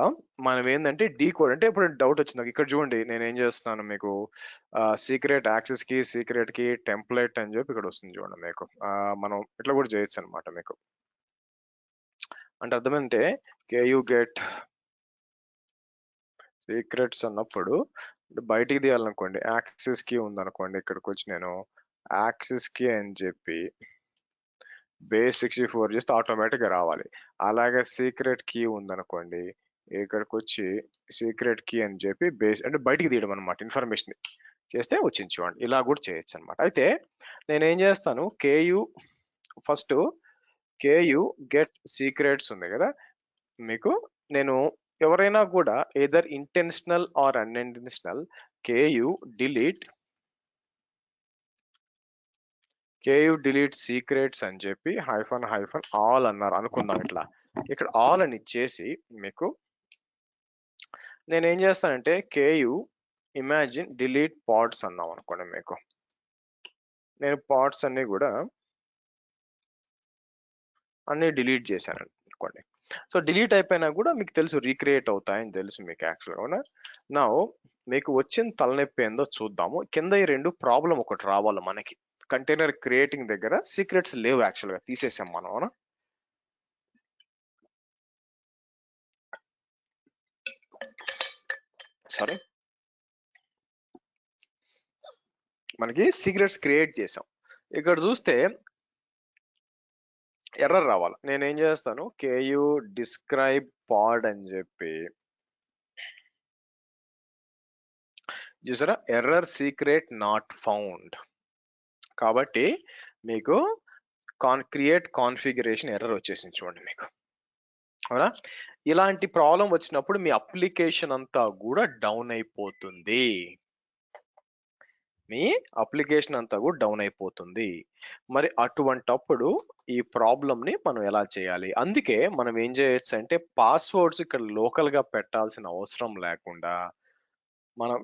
మనం ఏంటంటే డీకోడ్, అంటే ఇప్పుడు డౌట్ వచ్చింది నాకు. ఇక్కడ చూడండి నేను ఏం చేస్తున్నాను, మీకు సీక్రెట్ యాక్సెస్ కి సీక్రెట్ కి టెంప్లెట్ అని చెప్పి ఇక్కడ వస్తుంది చూడండి మీకు. మనం ఇట్లా కూడా చేయొచ్చు అనమాట. మీకు అంటే అర్థమంటే కేయు గెట్ సీక్రెట్స్ అన్నప్పుడు బయటికి తీయాలనుకోండి, యాక్సెస్ కి ఉందనుకోండి, ఇక్కడికి వచ్చి నేను యాక్సెస్ కి అని చెప్పి base64 చేస్తే ఆటోమేటిక్గా రావాలి. అలాగే సీక్రెట్ కీ ఉందనుకోండి, ఇక్కడికి వచ్చి సీక్రెట్ కీ అని చెప్పి బేస్ అంటే బయటికి తీయడం అనమాట, ఇన్ఫర్మేషన్ చేస్తే వచ్చింది చూడండి. ఇలా కూడా చేయొచ్చు అనమాట. అయితే నేను ఏం చేస్తాను, ఫస్ట్ కేయు గెట్ సీక్రెట్స్ ఉంది కదా మీకు, నేను ఎవరైనా కూడా either intentional or unintentional KU delete secrets అని చెప్పి హైఫన్ ఆల్ అన్నారు అనుకుందాం. ఇట్లా ఇక్కడ ఆల్ అని ఇచ్చేసి మీకు నేను ఏం చేస్తానంటే కేయు ఇమాజిన్ డిలీట్ పార్ట్స్ అన్నాం అనుకోండి. మీకు నేను పార్ట్స్ అన్ని కూడా అన్ని డిలీట్ చేశాను అనుకోండి. సో డిలీట్ అయిపోయినా కూడా మీకు తెలుసు రీక్రియేట్ అవుతాయని తెలుసు మీకు యాక్చువల్గా. నా మీకు వచ్చిన తలనొప్పి ఏందో చూద్దాము. కింద ఈ రెండు ప్రాబ్లం ఒకటి రావాలి మనకి. కంటైనర్ క్రియేటింగ్ దగ్గర సీక్రెట్స్ లేవు, యాక్చువల్గా తీసేసాం మనం, అవునా. సారీ, మనకి సీక్రెట్స్ క్రియేట్ చేసాం. ఇక్కడ చూస్తే ఎర్రర్ రావాలి. నేనేం చేస్తాను, కేయు డిస్క్రైబ్ పాడ్ అని చెప్పి చూసారా, ఎర్రర్ సీక్రెట్ నాట్ ఫౌండ్. కాబట్టి మీకు క్రియేట్ కాన్ఫిగరేషన్ ఎర్రర్ వచ్చేసింది చూడండి మీకు, అవునా. ఇలాంటి ప్రాబ్లం వచ్చినప్పుడు మీ అప్లికేషన్ అంతా కూడా డౌన్ అయిపోతుంది. మీ అప్లికేషన్ అంతా కూడా డౌన్ అయిపోతుంది. మరి అటువంటప్పుడు ఈ ప్రాబ్లమ్ ని మనం ఎలా చేయాలి? అందుకే మనం ఏం చేయొచ్చు అంటే పాస్వర్డ్స్ ఇక్కడ లోకల్ గా పెట్టాల్సిన అవసరం లేకుండా మనం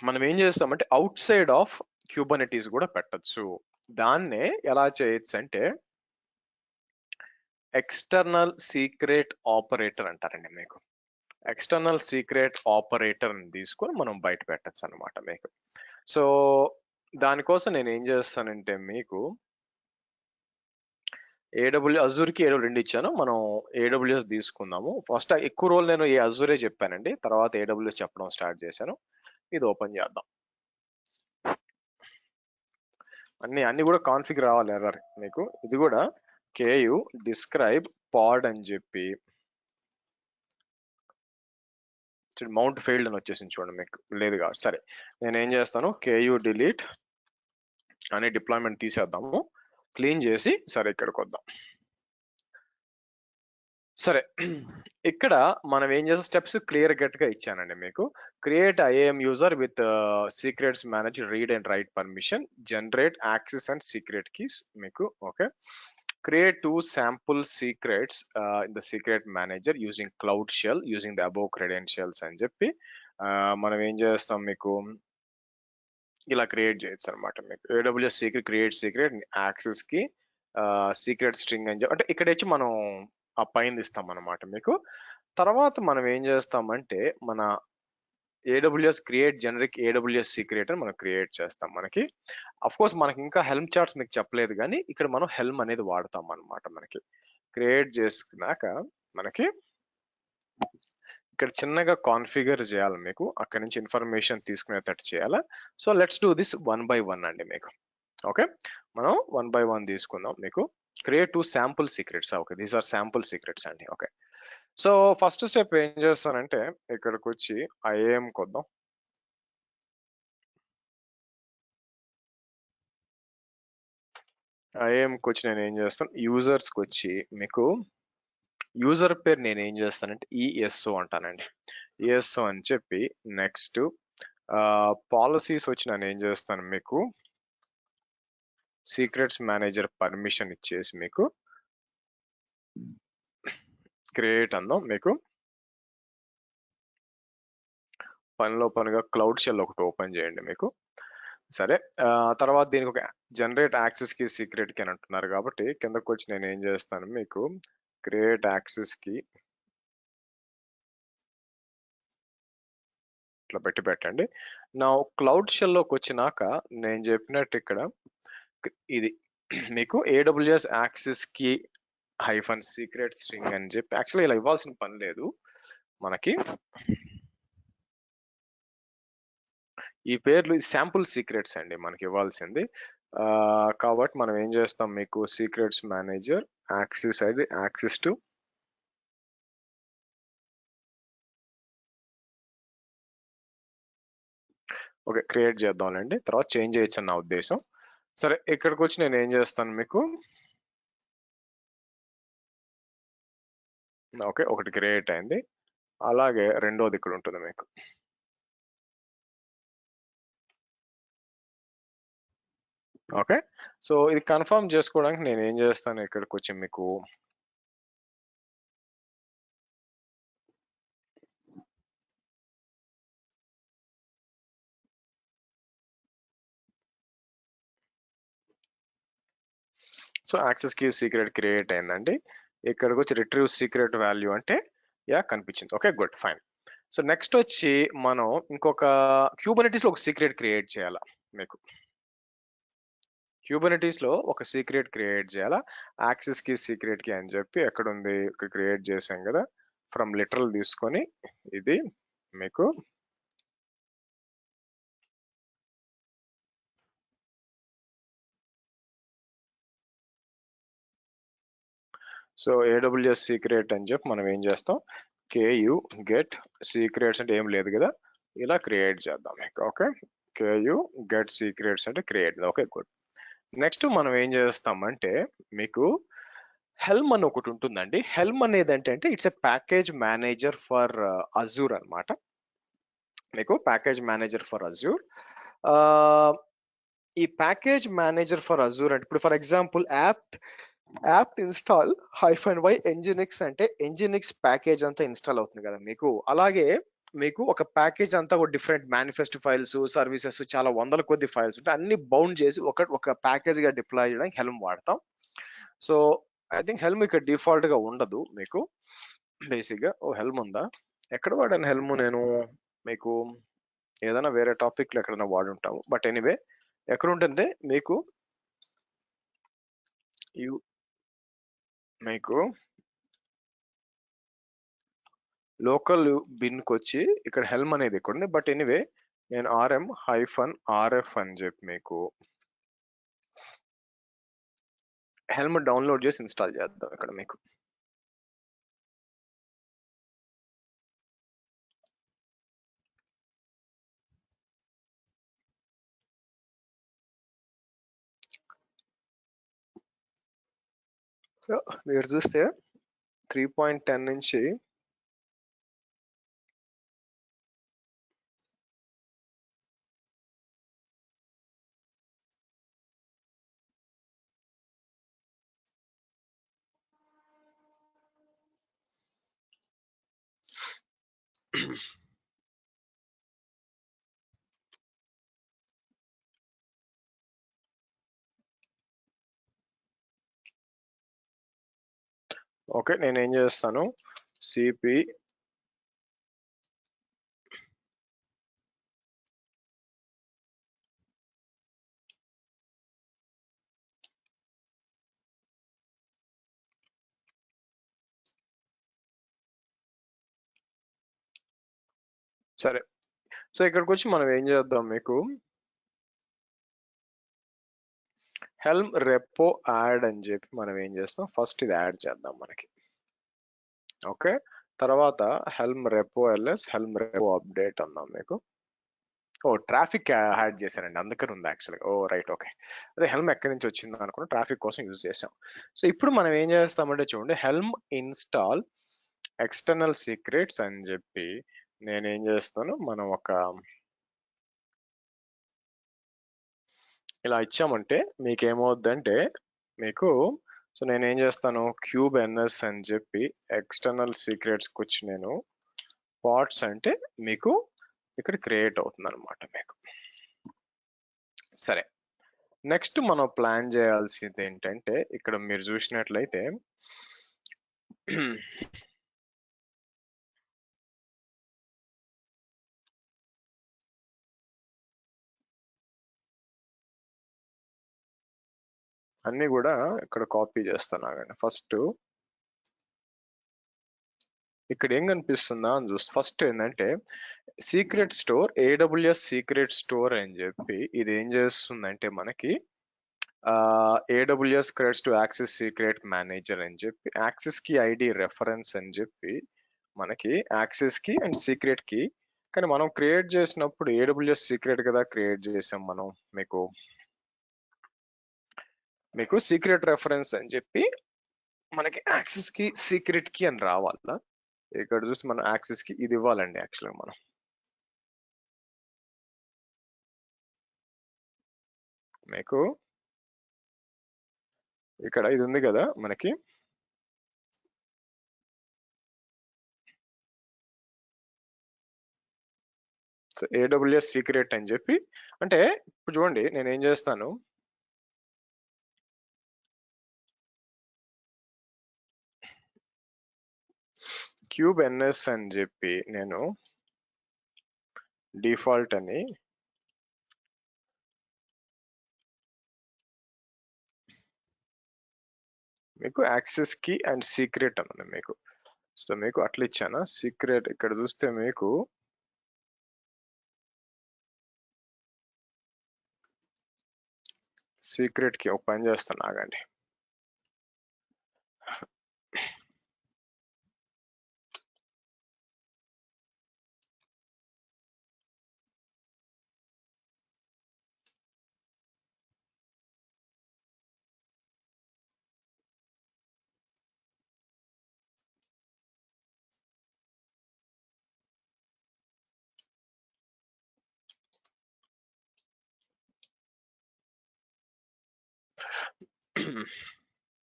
మనం ఏం చేస్తామంటే అవుట్ సైడ్ ఆఫ్ క్యూబర్నెటీస్ కూడా పెట్టొచ్చు. దాన్నే ఎలా చేయొచ్చు అంటే ఎక్స్టర్నల్ సీక్రెట్ ఆపరేటర్ అంటారండి మీకు. ఎక్స్టర్నల్ సీక్రెట్ ఆపరేటర్ తీసుకొని మనం బయట పెట్టచ్చు అనమాట మీకు. సో దానికోసం నేను ఏం చేస్తానంటే మీకు అజూర్కి AWS 2 ఇచ్చాను. మనం AWS తీసుకుందాము. ఫస్ట్ ఎక్కువ రోజులు నేను అజూరే చెప్పానండి, తర్వాత AWS చెప్పడం స్టార్ట్ చేశాను. ఇది ఓపెన్ చేద్దాం. అన్ని కూడా కాన్ఫిగ్ రావాలి ఎర్రర్ మీకు. ఇది కూడా KU డిస్క్రైబ్ పాడ్ అని చెప్పి మౌంట్ ఫెయిల్డ్ అని వచ్చేసింది చూడండి, మీకు లేదు కాబట్టి. సరే నేను ఏం చేస్తాను, KU డిలీట్ అనే డిప్లాయ్మెంట్ తీసేద్దాము, క్లీన్ చేసి. సరే ఇక్కడికి వద్దాం. సరే ఇక్కడ మనం ఏం చేసే స్టెప్స్ క్లియర్ కట్ గా ఇచ్చానండి మీకు. Create IAM user with secrets manage read and write permission, generate access and secret keys మీకు. Okay, create 2 sample secrets in the secret manager using cloud shell using the above credentials అని చెప్పి మనం ఏం చేస్తాం, మీకు ఇలా క్రియేట్ చేయొచ్చు అనమాట. మీకు AWS secret create secret access key secret string అని చెప్పి, అంటే ఇక్కడ వచ్చి మనం ఆ పైన ఇస్తాం అనమాట మీకు. తర్వాత మనం ఏం చేస్తామంటే మన AWS create generic AWS secret అని మనం క్రియేట్ చేస్తాం. మనకి అఫ్ కోర్స్ మనకి ఇంకా హెల్మ్ చార్ట్స్ మీకు చెప్పలేదు, కానీ ఇక్కడ మనం హెల్మ్ అనేది వాడతాం అనమాట. మనకి క్రియేట్ చేసుకున్నాక మనకి ఇక్కడ చిన్నగా కాన్ఫిగర్ చేయాలి మీకు, అక్కడ నుంచి ఇన్ఫర్మేషన్ తీసుకునేటట్టు చేయాలా. So let's do this 1 by 1 అండి మీకు. ఓకే, మనం 1 by 1 తీసుకుందాం మీకు. Create 2 sample secrets. Okay, these are sample secrets అండి. ఓకే, సో ఫస్ట్ స్టెప్ ఏం చేస్తానంటే ఇక్కడికి వచ్చి IAM కొద్దాం. IAMకి వచ్చి నేను ఏం చేస్తాను, యూజర్స్కి వచ్చి మీకు యూజర్ పేరు నేను ఏం చేస్తానంటే ESO అంటానండి. ESO అని చెప్పి నెక్స్ట్ పాలసీస్ వచ్చి నేను ఏం చేస్తాను, మీకు సీక్రెట్స్ మేనేజర్ పర్మిషన్ ఇచ్చేసి మీకు క్రియేట్ అందాం. మీకు పనిగా క్లౌడ్ షెల్ ఒకటి ఓపెన్ చేయండి మీకు. సరే తర్వాత దీనికి ఒక జనరేట్ యాక్సెస్ కి సీక్రెట్ కి అని అంటున్నారు కాబట్టి కిందకు వచ్చి నేను ఏం చేస్తాను, మీకు క్రియేట్ యాక్సెస్ కి ఇట్లా పెట్టండి. నా క్లౌడ్ షెల్ లోకి వచ్చినాక నేను చెప్పినట్టు ఇక్కడ ఇది మీకు AWS యాక్సెస్ కి హైఫన్ సీక్రెట్ స్ట్రింగ్ అని చెప్పి, యాక్చువల్గా ఇలా ఇవ్వాల్సిన పని లేదు మనకి. ఈ పేర్లు శాంపుల్ సీక్రెట్స్ అండి మనకి ఇవ్వాల్సింది. కాబట్టి మనం ఏం చేస్తాం, మీకు సీక్రెట్స్ మేనేజర్ యాక్సెస్ అయితే యాక్సెస్ టు ఓకే క్రియేట్ చేద్దాంలేండి, తర్వాత చేంజ్ చేయొచ్చు నా ఉద్దేశం. సరే ఇక్కడికి వచ్చి నేను ఏం చేస్తాను, మీకు ఓకే ఒకటి క్రియేట్ అయింది, అలాగే రెండోది ఇక్కడ ఉంటుంది మీకు. ఓకే, సో ఇది కన్ఫర్మ్ చేసుకోవడానికి నేను ఏం చేస్తాను, ఇక్కడికి వచ్చి మీకు so access key secret create అయిందండి. ఇక్కడికి వచ్చి రిట్రీవ్ సీక్రెట్ వాల్యూ అంటే కనిపించింది. Okay good fine. So next వచ్చి మనం ఇంకొక క్యూబర్నెటీస్ లో ఒక సీక్రెట్ క్రియేట్ చేయాలా మీకు. క్యూబర్నెటీస్ లో ఒక సీక్రెట్ క్రియేట్ చేయాలా, యాక్సెస్ కి సీక్రెట్ కి అని చెప్పి ఎక్కడ ఉంది, ఇక్కడ క్రియేట్ చేసాం కదా. ఫ్రమ్ లిటరల్ తీసుకొని ఇది మీకు సో AWS సీక్రెట్ అని చెప్పి మనం ఏం చేస్తాం, KU గెట్ సీక్రెట్స్ అంటే ఏం లేదు కదా, ఇలా క్రియేట్ చేద్దాం మీకు. ఓకే, KU గెట్ సీక్రెట్స్ అంటే క్రియేట్. Okay good. నెక్స్ట్ మనం ఏం చేస్తామంటే మీకు హెల్మ్ అని ఒకటి ఉంటుందండి. హెల్మ్ అనేది అంటే it's a package manager for Azure అనమాట. మీకు ప్యాకేజ్ మేనేజర్ ఫర్ అజూర్. ఈ ప్యాకేజ్ మేనేజర్ ఫర్ అజూర్ అంటే ఇప్పుడు for example app install -y nginx అంటే nginx ప్యాకేజ్ అంతా ఇన్స్టాల్ అవుతుంది కదా మీకు. అలాగే మీకు ఒక ప్యాకేజ్ అంతా ఒక డిఫరెంట్ మేనిఫెస్ట్ ఫైల్స్ సర్వీసెస్ చాలా వందల కొద్ది ఫైల్స్ ఉంటాయి, అన్ని బౌండ్ చేసి ఒక ప్యాకేజ్ గా డిప్లాయ్ చేయడానికి హెల్మ్ వాడతాం. సో ఐ థింక్ హెల్మ్ ఇక్కడ డిఫాల్ట్ గా ఉండదు మీకు. బేసిక్ గా హెల్మ్ ఉందా, ఎక్కడ వాడాను హెల్మ్ నేను మీకు ఏదైనా వేరే టాపిక్లో ఎక్కడైనా వాడుంటాము. బట్ ఎనీవే ఎక్కడ ఉంటుంది మీకు మీకు లోకల్ బిన్కి వచ్చి ఇక్కడ హెల్మ్ అనేది ఇక్కడ ఉంది. బట్ ఎనీవే నేను RM-RF అని చెప్పి మీకు హెల్మ్ డౌన్లోడ్ చేసి ఇన్స్టాల్ చేద్దాం ఇక్కడ మీకు. సో మీరు చూస్తే 3.10 నుంచి ఓకే నేను ఏం చేస్తాను సిపి సరే. సో ఇక్కడికి వచ్చి మనం ఏం చేద్దాం మీకు హెల్మ్ రెపో యాడ్ అని చెప్పి మనం ఏం చేస్తాం ఫస్ట్ ఇది యాడ్ చేద్దాం మనకి. ఓకే తర్వాత helm repo LS helm repo update అన్నాం మీకు. ట్రాఫిక్ యాడ్ చేశానండి అందుకని ఉంది యాక్చువల్గా. Right okay. అదే హెల్మ్ ఎక్కడి నుంచి వచ్చింది అనుకున్న ట్రాఫిక్ కోసం యూజ్ చేసాం. సో ఇప్పుడు మనం ఏం చేస్తామంటే చూడండి హెల్మ్ ఇన్స్టాల్ ఎక్స్టర్నల్ సీక్రెట్స్ అని చెప్పి నేనేం చేస్తాను మనం ఒక ఇలా ఇచ్చామంటే మీకు ఏమవుద్దంటే మీకు సో నేనేం చేస్తాను క్యూబ్ ఎన్ఎస్ అని చెప్పి ఎక్స్టర్నల్ సీక్రెట్స్కి వచ్చి నేను పార్ట్స్ అంటే మీకు ఇక్కడ క్రియేట్ అవుతుంది అనమాట మీకు. సరే నెక్స్ట్ మనం ప్లాన్ చేయాల్సింది ఏంటంటే ఇక్కడ మీరు చూసినట్లయితే అన్ని కూడా ఇక్కడ కాపీ చేస్తాను ఆగండి. ఫస్ట్ ఇక్కడ ఏం కనిపిస్తుందా అని చూస్తే ఫస్ట్ ఏంటంటే secret store AWS secret store అని చెప్పి ఇది ఏం చేస్తుందంటే మనకి AWS credits to access secret manager అని చెప్పి యాక్సెస్ కి ఐడి రెఫరెన్స్ అని చెప్పి మనకి యాక్సెస్ కి అండ్ సీక్రెట్ కి కానీ మనం క్రియేట్ చేసినప్పుడు AWS సీక్రెట్ కదా క్రియేట్ చేసాం మనం మీకు సీక్రెట్ రెఫరెన్స్ అని చెప్పి మనకి యాక్సెస్ కి సీక్రెట్ కి అని రావాలా. ఇక్కడ చూసి మనం యాక్సెస్ కి ఇది ఇవ్వాలండి యాక్చువల్గా మనం మీకు ఇక్కడ ఇది ఉంది కదా మనకి సో AWS సీక్రెట్ అని చెప్పి అంటే ఇప్పుడు చూడండి నేను ఏం చేస్తాను క్యూబ్ ఎన్ఎస్ అని చెప్పి నేను డిఫాల్ట్ అని మీకు యాక్సెస్ కి అండ్ సీక్రెట్ అన్నది మీకు. సో మీకు అట్లా ఇచ్చానా సీక్రెట్ ఇక్కడ చూస్తే మీకు సీక్రెట్ కి ఒక పని చేస్తాను ఆగండి.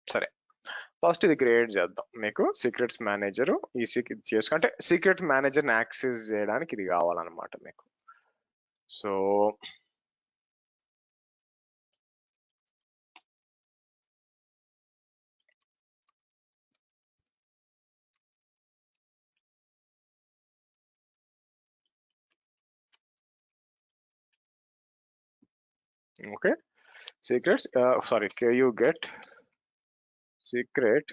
సరే ఫస్ట్ ఇది క్రియేట్ చేద్దాం మీకు సీక్రెట్స్ మేనేజర్ ఈ సీక్రెట్ చేసుకుంటే సీక్రెట్ మేనేజర్ యాక్సెస్ చేయడానికి ఇది కావాలన్నమాట మీకు. So okay, secrets sorry ku get secret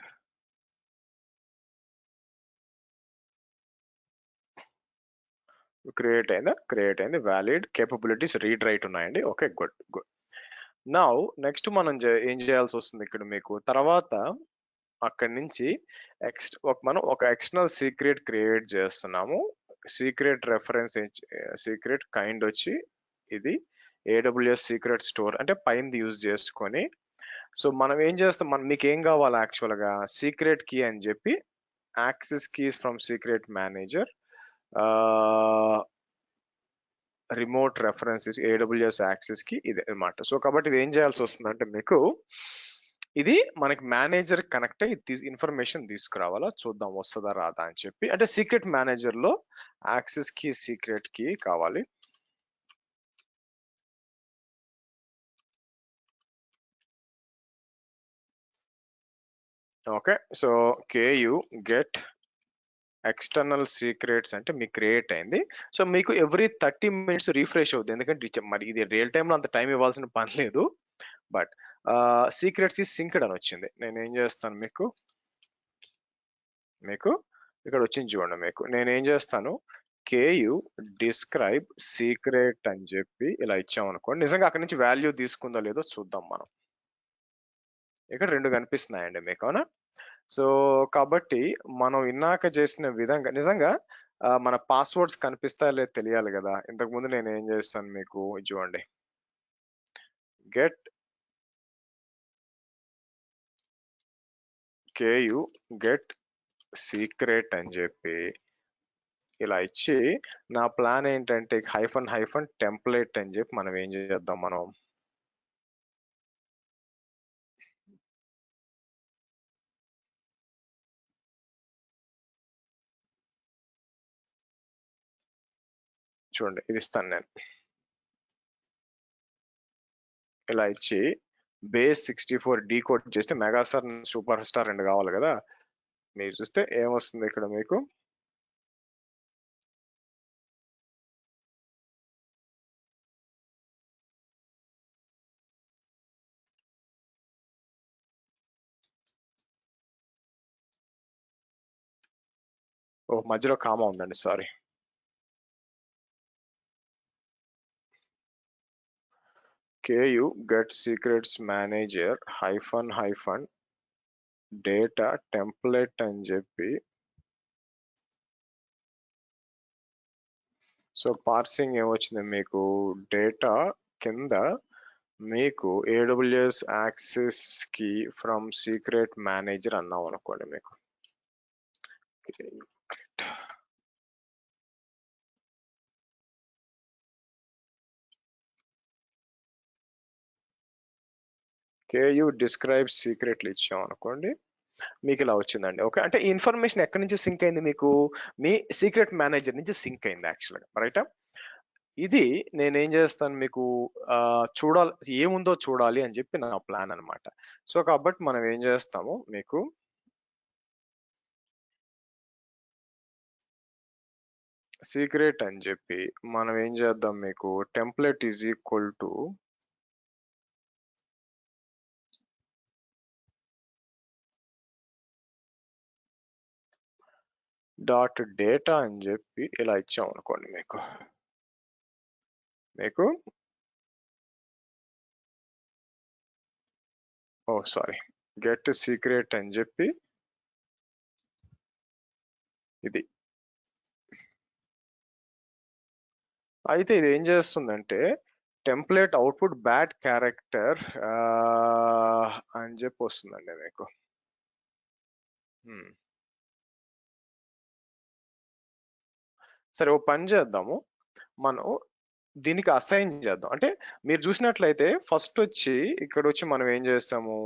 create అయింది, వ్యాలిడ్ కేపబిలిటీస్ రీడ్ రైట్ ఉన్నాయండి. Okay, good good. Now next మనం ఏం చేయాల్సి వస్తుంది ఇక్కడ మీకు తర్వాత అక్కడి నుంచి మనం ఒక ఎక్స్టర్నల్ సీక్రెట్ క్రియేట్ చేస్తున్నాము. సీక్రెట్ రెఫరెన్స్ సీక్రెట్ కైండ్ వచ్చి ఇది AWS సీక్రెట్ స్టోర్ అంటే పైన యూజ్ చేసుకొని, సో మనం ఏం చేస్తాం, మీకు ఏం కావాలి యాక్చువల్గా సీక్రెట్ కీ అని చెప్పి access keys from secret manager remote references AWS access కి ఇది అనమాట. సో కాబట్టి ఇది ఏం చేయాల్సి వస్తుందంటే మీకు ఇది మనకి మేనేజర్ కనెక్ట్ అయ్యి ఇన్ఫర్మేషన్ తీసుకురావాలా, చూద్దాం వస్తుందా రాదా అని చెప్పి. అంటే సీక్రెట్ మేనేజర్ లో యాక్సెస్ కి సీక్రెట్ కి కావాలి. Okay, so ku get external secrets అంటే మీకు క్రియేట్ అయింది. సో మీకు ఎవ్రీ 30 minutes రీఫ్రెష్ అవుతుంది, ఎందుకంటే మరి ఇది రియల్ టైంలో అంత టైం ఇవ్వాల్సిన పని లేదు. బట్ సీక్రెట్స్ ఈ సింక్డ్ అని వచ్చింది. నేను ఏం చేస్తాను మీకు ఇక్కడ వచ్చింది చూడండి. నేను ఏం చేస్తాను ku డిస్క్రైబ్ సీక్రెట్ అని చెప్పి ఇలా ఇచ్చామనుకోండి, నిజంగా అక్కడి నుంచి వాల్యూ తీసుకుందో లేదో చూద్దాం మనం. ఇక్కడ 2 కనిపిస్తున్నాయండి మీకు, అవునా? సో కాబట్టి మనం ఇన్నాక చేసిన విధంగా నిజంగా మన పాస్వర్డ్స్ కనిపిస్తాయో లేదో తెలియాలి కదా. ఇంతకుముందు నేను ఏం చేస్తాను మీకు చూడండి, ku get సీక్రెట్ అని చెప్పి ఇలా ఇచ్చి, నా ప్లాన్ ఏంటంటే హైఫన్ టెంప్లెట్ అని చెప్పి మనం ఏం చేద్దాం, మనం చూడండి ఇది ఇస్తాను నేను. ఇలా ఇచ్చి బేస్ 64 డీకోడ్ చేస్తే మెగాస్టార్ సూపర్ స్టార్ 2 కావాలి కదా. మీరు చూస్తే ఏమొస్తుంది ఇక్కడ మీకు, ఓ మధ్యలో కామా ఉందండి, sorry. ku get secrets manager hyphen data template అని చెప్పి, సో పార్సింగ్ ఏమొచ్చింది మీకు, డేటా కింద మీకు AWS యాక్సెస్ కి ఫ్రమ్ సీక్రెట్ మేనేజర్ అన్నాం అనుకోండి మీకు. ku డిస్క్రైబ్ సీక్రెట్లు ఇచ్చాం అనుకోండి, మీకు ఇలా వచ్చిందండి. ఓకే, అంటే ఈ ఇన్ఫర్మేషన్ ఎక్కడి నుంచి సింక్ అయింది మీకు, మీ సీక్రెట్ మేనేజర్ నుంచి సింక్ అయింది యాక్చువల్గా, రైటా? ఇది నేనేం చేస్తాను మీకు చూడాలి, ఏముందో చూడాలి అని చెప్పి నా ప్లాన్ అనమాట. సో కాబట్టి మనం ఏం చేస్తాము మీకు, సీక్రెట్ అని చెప్పి మనం ఏం చేద్దాం మీకు, template is equal to dot data అని చెప్పి ఇలా ఇచ్చాం అనుకోండి మీకు ఓ సారీ గెట్ సీక్రెట్ అని చెప్పి ఇది. అయితే ఇది ఏం చేస్తుందంటే టెంప్లెట్ అవుట్పుట్ బ్యాడ్ క్యారెక్టర్ అని చెప్పి వస్తుందండి మీకు. సరే ఓ పని చేద్దాము, మనం దీనికి అసైన్ చేద్దాం. అంటే మీరు చూసినట్లయితే ఫస్ట్ వచ్చి ఇక్కడ వచ్చి మనం ఏం చేస్తాము,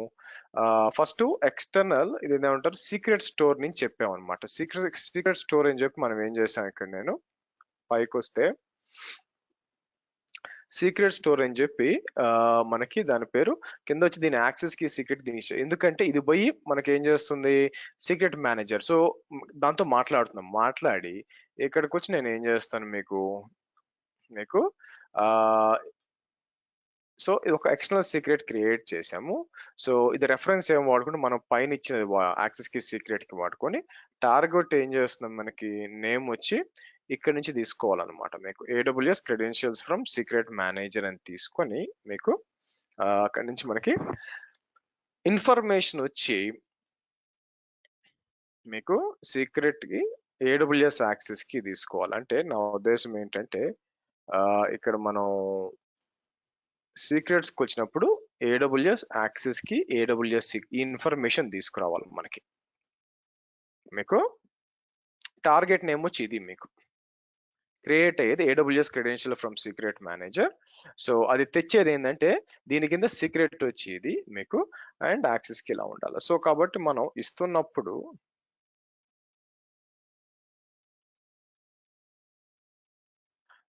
ఫస్ట్ ఎక్స్టర్నల్ ఇది ఏమంటారు సీక్రెట్ స్టోర్ నుంచి చెప్పాం అనమాట. సీక్రెట్ స్టోర్ అని చెప్పి మనం ఏం చేసాం, ఇక్కడ నేను పైకి వస్తే సీక్రెట్ స్టోర్ అని చెప్పి మనకి దాని పేరు కింద వచ్చి దీని యాక్సెస్ కి సీక్రెట్ దీని, ఎందుకంటే ఇది పోయి మనకి ఏం చేస్తుంది సీక్రెట్ మేనేజర్. సో దాంతో మాట్లాడి ఇక్కడికి వచ్చి నేను ఏం చేస్తాను మీకు సో ఇది ఒక ఎక్స్టర్నల్ సీక్రెట్ క్రియేట్ చేసాము. సో ఇది రెఫరెన్స్ ఏం వాడుకుంటే మనం పైన ఇచ్చిన యాక్సెస్ కి సీక్రెట్ కి వాడుకొని టార్గెట్ ఏం చేస్తున్నాం, మనకి నేమ్ వచ్చి ఇక్కడ నుంచి తీసుకోవాలన్నమాట. మీకు AWS credentials from secret manager అని తీసుకొని మీకు అక్కడ నుంచి మనకి ఇన్ఫర్మేషన్ వచ్చి మీకు సీక్రెట్ కి AWS యాక్సెస్ కి తీసుకోవాలి. అంటే నా ఉద్దేశం ఏంటంటే ఇక్కడ మనం సీక్రెట్స్ కి వచ్చినప్పుడు AWS యాక్సెస్ కి AWS ఈ ఇన్ఫర్మేషన్ తీసుకురావాలి మనకి. మీకు టార్గెట్ నేమ్ వచ్చి ఇది మీకు క్రియేట్ అయ్యేది AWS credential from secret manager. So అది తెచ్చేది ఏంటంటే దీని కింద సీక్రెట్ వచ్చి ఇది మీకు అండ్ యాక్సెస్ కి ఇలా ఉండాలి. సో కాబట్టి మనం ఇస్తున్నప్పుడు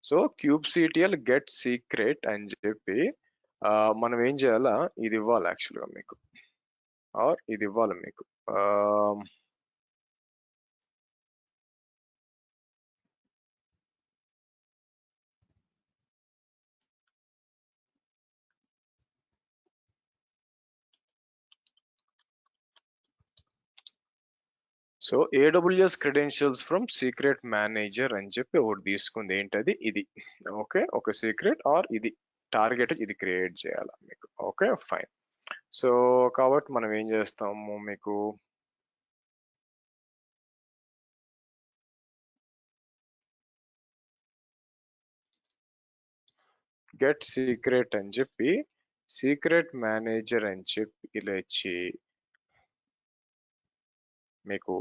సో kubectl గెట్ సీక్రెట్ అని చెప్పి మనం ఏం చేయాలా, ఇది ఇవ్వాలి యాక్చువల్గా మీకు, ఆర్ ఇది ఇవ్వాలి మీకు. So AWS credentials from secret manager అని చెప్పి ఒకటి తీసుకుంది. ఏంటది, ఇది. ఓకే, ఒక సీక్రెట్ ఆర్ ఇది టార్గెట్ ఇది క్రియేట్ చేయాలి మీకు. Okay fine. సో కాబట్టి మనం ఏం చేస్తాము, మీకు గెట్ సీక్రెట్ అని చెప్పి సీక్రెట్ మేనేజర్ అని చెప్పి ఇలా ఇచ్చి మీకు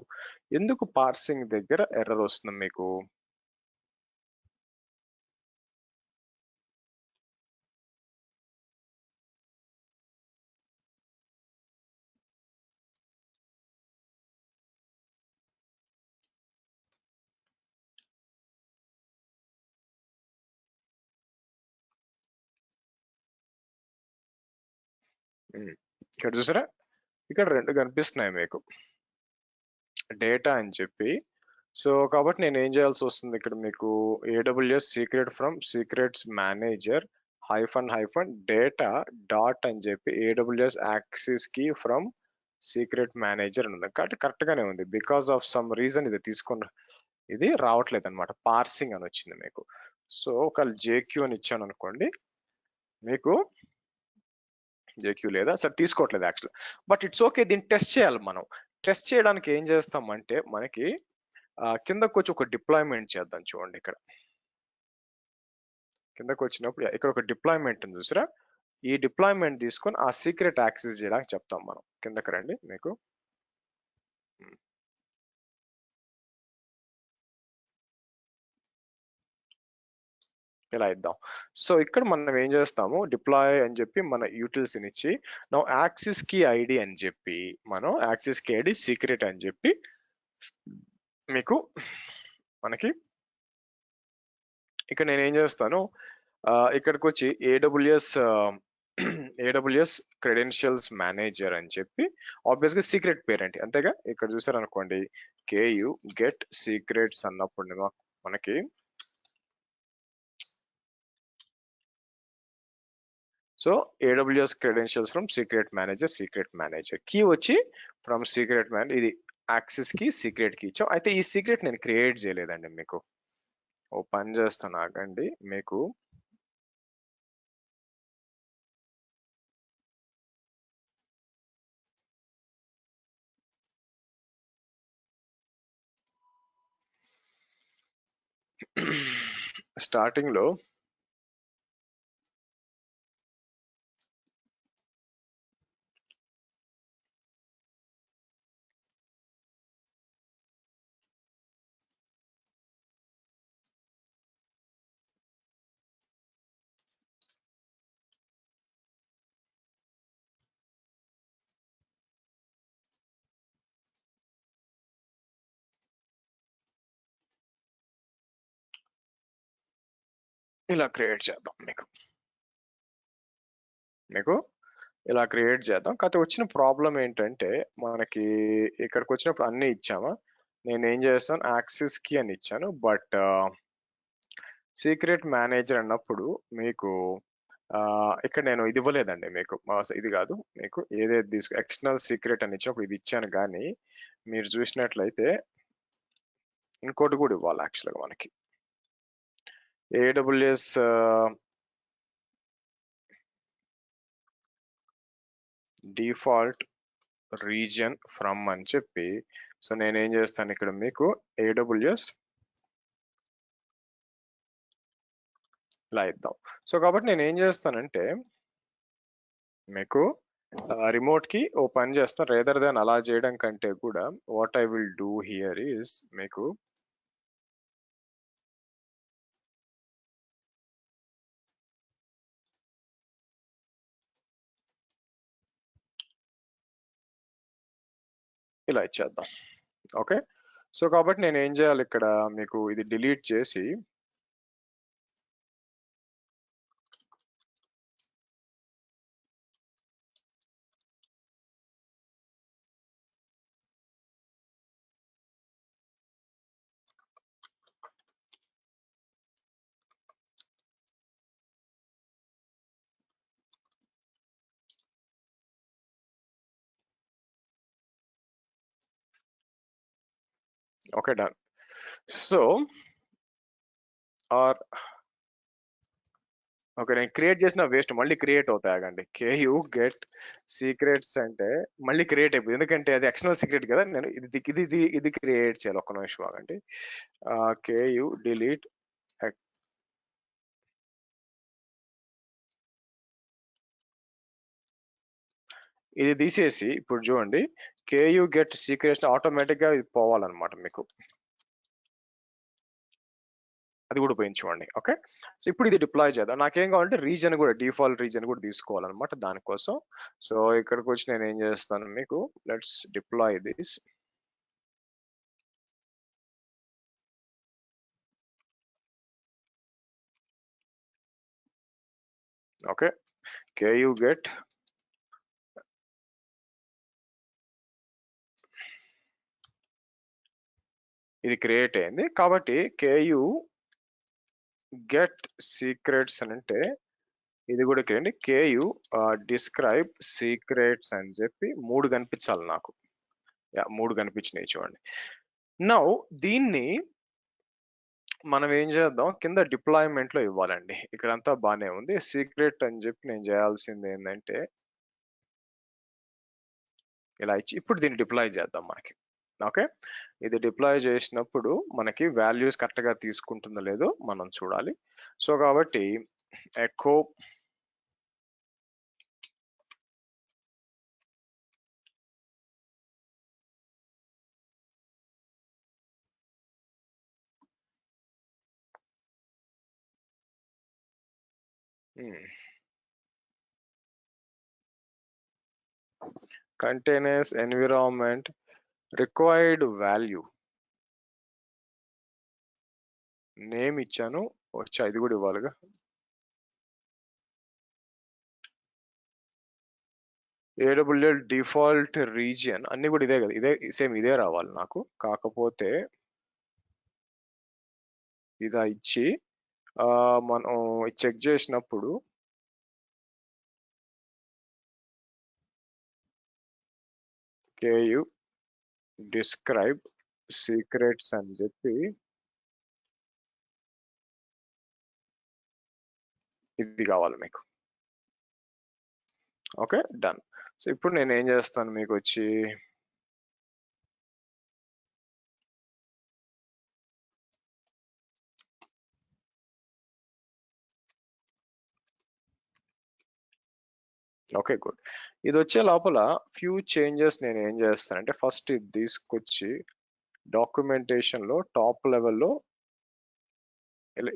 ఎందుకు పార్సింగ్ దగ్గర ఎర్రర్ వస్తుంది మీకు, ఇక్కడ చూసారా, ఇక్కడ రెండు కనిపిస్తున్నాయి మీకు డేటా అని చెప్పి. సో కాబట్టి నేను ఏం చేయాల్సి వస్తుంది ఇక్కడ మీకు AWS secret from secrets manager hyphen data dot అని చెప్పి AWS యాక్సెస్ కి ఫ్రమ్ సీక్రెట్ మేనేజర్ ఉంది. కాబట్టి కరెక్ట్ గానే ఉంది. బికాస్ ఆఫ్ సమ్ రీజన్ ఇది తీసుకున్న ఇది రావట్లేదు అనమాట, పార్సింగ్ అని వచ్చింది మీకు. సో ఒకవేళ JQ అని ఇచ్చాను అనుకోండి, మీకు JQ లేదా సరే తీసుకోవట్లేదు యాక్చువల్. బట్ ఇట్స్ ఓకే, దీన్ని టెస్ట్ చేయాలి మనం. టెస్ట్ చేయడానికి ఏం చేస్తామంటే మనకి కిందకు వచ్చి ఒక డిప్లాయ్మెంట్ చేద్దాం. చూడండి ఇక్కడ కిందకు వచ్చినప్పుడు ఇక్కడ ఒక డిప్లాయ్మెంట్ ఉంది చూసారా, ఈ డిప్లాయ్మెంట్ తీసుకొని ఆ సీక్రెట్ యాక్సెస్ చేయడానికి చెప్తాం మనం. కిందకి రండి, మీకు ఇలా ఇద్దాం. సో ఇక్కడ మనం ఏం చేస్తాము, డిప్లాయ్ అని చెప్పి మన యూటిల్స్ ఇచ్చి నా యాక్సెస్ కీ ఐడి అని చెప్పి మనం యాక్సెస్ కీ ఐడి సీక్రెట్ అని చెప్పి మీకు మనకి ఇక్కడ నేను ఏం చేస్తాను, ఇక్కడికి వచ్చి AWS క్రెడెన్షియల్స్ మేనేజర్ అని చెప్పి ఆబ్వియస్ గా సీక్రెట్ పేరెంట్ అంతేగా. ఇక్కడ చూసారు అనుకోండి KU గెట్ సీక్రెట్స్ అన్నప్పుడు మనకి so AWS credentials from secret manager key వచ్చి ఫ్రమ్ సీక్రెట్ మేనేజర్, ఇది యాక్సెస్ కి సీక్రెట్ కి ఇచ్చాం. అయితే ఈ సీక్రెట్ నేను క్రియేట్ చేయలేదండి. మీకు ఓ పని చేస్తాను ఆగండి, మీకు స్టార్టింగ్ లో ఇలా క్రియేట్ చేద్దాం. మీకు ఇలా క్రియేట్ చేద్దాం. కాకపోతే వచ్చిన ప్రాబ్లం ఏంటంటే మనకి ఇక్కడికి వచ్చినప్పుడు అన్ని ఇచ్చామా, నేను ఏం చేస్తాను యాక్సెస్ కి అని ఇచ్చాను. బట్ సీక్రెట్ మేనేజర్ అన్నప్పుడు మీకు ఇక్కడ నేను ఇది ఇవ్వలేదండి మీకు, ఇది కాదు మీకు ఏదైతే ఎక్స్టర్నల్ సీక్రెట్ అని ఇచ్చినప్పుడు ఇది ఇచ్చాను, కానీ మీరు చూసినట్లయితే ఇంకోటి కూడా ఇవ్వాలి యాక్చువల్గా మనకి. AWS డిఫాల్ట్ రీజియన్ ఫ్రమ్ అని చెప్పి, సో నేను ఏం చేస్తాను ఇక్కడ మీకు AWS ఇలా ఇద్దాం. సో కాబట్టి నేను ఏం చేస్తానంటే మీకు రిమోట్ కి ఓ పని చేస్తాను, రేదర్ దాన్ అలా చేయడం కంటే కూడా what I will do here is మీకు ఇలా ఇచ్చేద్దాం. ఓకే, సో కాబట్టి నేను ఏం చేయాలి ఇక్కడ మీకు ఇది డిలీట్ చేసి okay done. So or okay, నేను క్రియేట్ చేసిన వేస్ట్ మళ్ళీ క్రియేట్ అవుతాయి, ఆగండి. KU గెట్ సీక్రెట్స్ అంటే మళ్ళీ క్రియేట్ అయిపోయింది, ఎందుకంటే అది ఎక్స్టర్నల్ సీక్రెట్ కదా. నేను ఇది క్రియేట్ చేయాలి, ఒక్క నిమిషం ఆగండి. KU డిలీట్ ఇది తీసేసి ఇప్పుడు చూడండి KU గెట్ సీక్రెట్స్ ఆటోమేటిక్ గా ఇది పోవాలన్నమాట మీకు, అది కూడా పోయింది చూడండి. ఓకే, సో ఇప్పుడు ఇది డిప్లాయ్ చేద్దాం. నాకేం కావాలంటే రీజన్ కూడా, డిఫాల్ట్ రీజన్ కూడా తీసుకోవాలన్నమాట దానికోసం. సో ఇక్కడికి వచ్చి నేను ఏం చేస్తాను మీకు, let's deploy this. Okay, KU get ఇది క్రియేట్ అయింది కాబట్టి KU గెట్ సీక్రెట్స్ అని అంటే ఇది కూడా చేయండి. KU డిస్క్రైబ్ సీక్రెట్స్ అని చెప్పి 3 కనిపించాలి నాకు. 3 కనిపించినాయి చూడండి. నౌ దీన్ని మనం ఏం చేద్దాం, కింద డిప్లాయ్మెంట్ లో ఇవ్వాలండి. ఇక్కడంతా బానే ఉంది. సీక్రెట్ అని చెప్పి నేను చేయాల్సింది ఏంటంటే ఇలా ఇచ్చి ఇప్పుడు దీన్ని డిప్లాయ్ చేద్దాం మనకి. ఓకే, ఇది డిప్లాయ్ చేసినప్పుడు మనకి వాల్యూస్ కరెక్ట్ గా తీసుకుంటుందో లేదో మనం చూడాలి. సో కాబట్టి echo containers environment required value name ఇచ్చాను, వచ్చా ఇది కూడా ఇవ్వాలిగా. AWS డిఫాల్ట్ రీజియన్ అన్ని కూడా ఇదే కదా, ఇదే సేమ్ ఇదే రావాలి నాకు. కాకపోతే ఇదా ఇచ్చి మనం చెక్ చేసినప్పుడు KU డిస్క్రైబ్ సీక్రెట్స్ అని చెప్పి ఇది కావాలి మీకు. Okay done. సో ఇప్పుడు నేను ఏం చేస్తాను మీకు వచ్చి ఓకే గుడ్. ఇది వచ్చే లోపల ఫ్యూ చేంజెస్ నేను ఏం చేస్తానంటే ఫస్ట్ ఇది తీసుకొచ్చి డాక్యుమెంటేషన్ లో టాప్ లెవెల్లో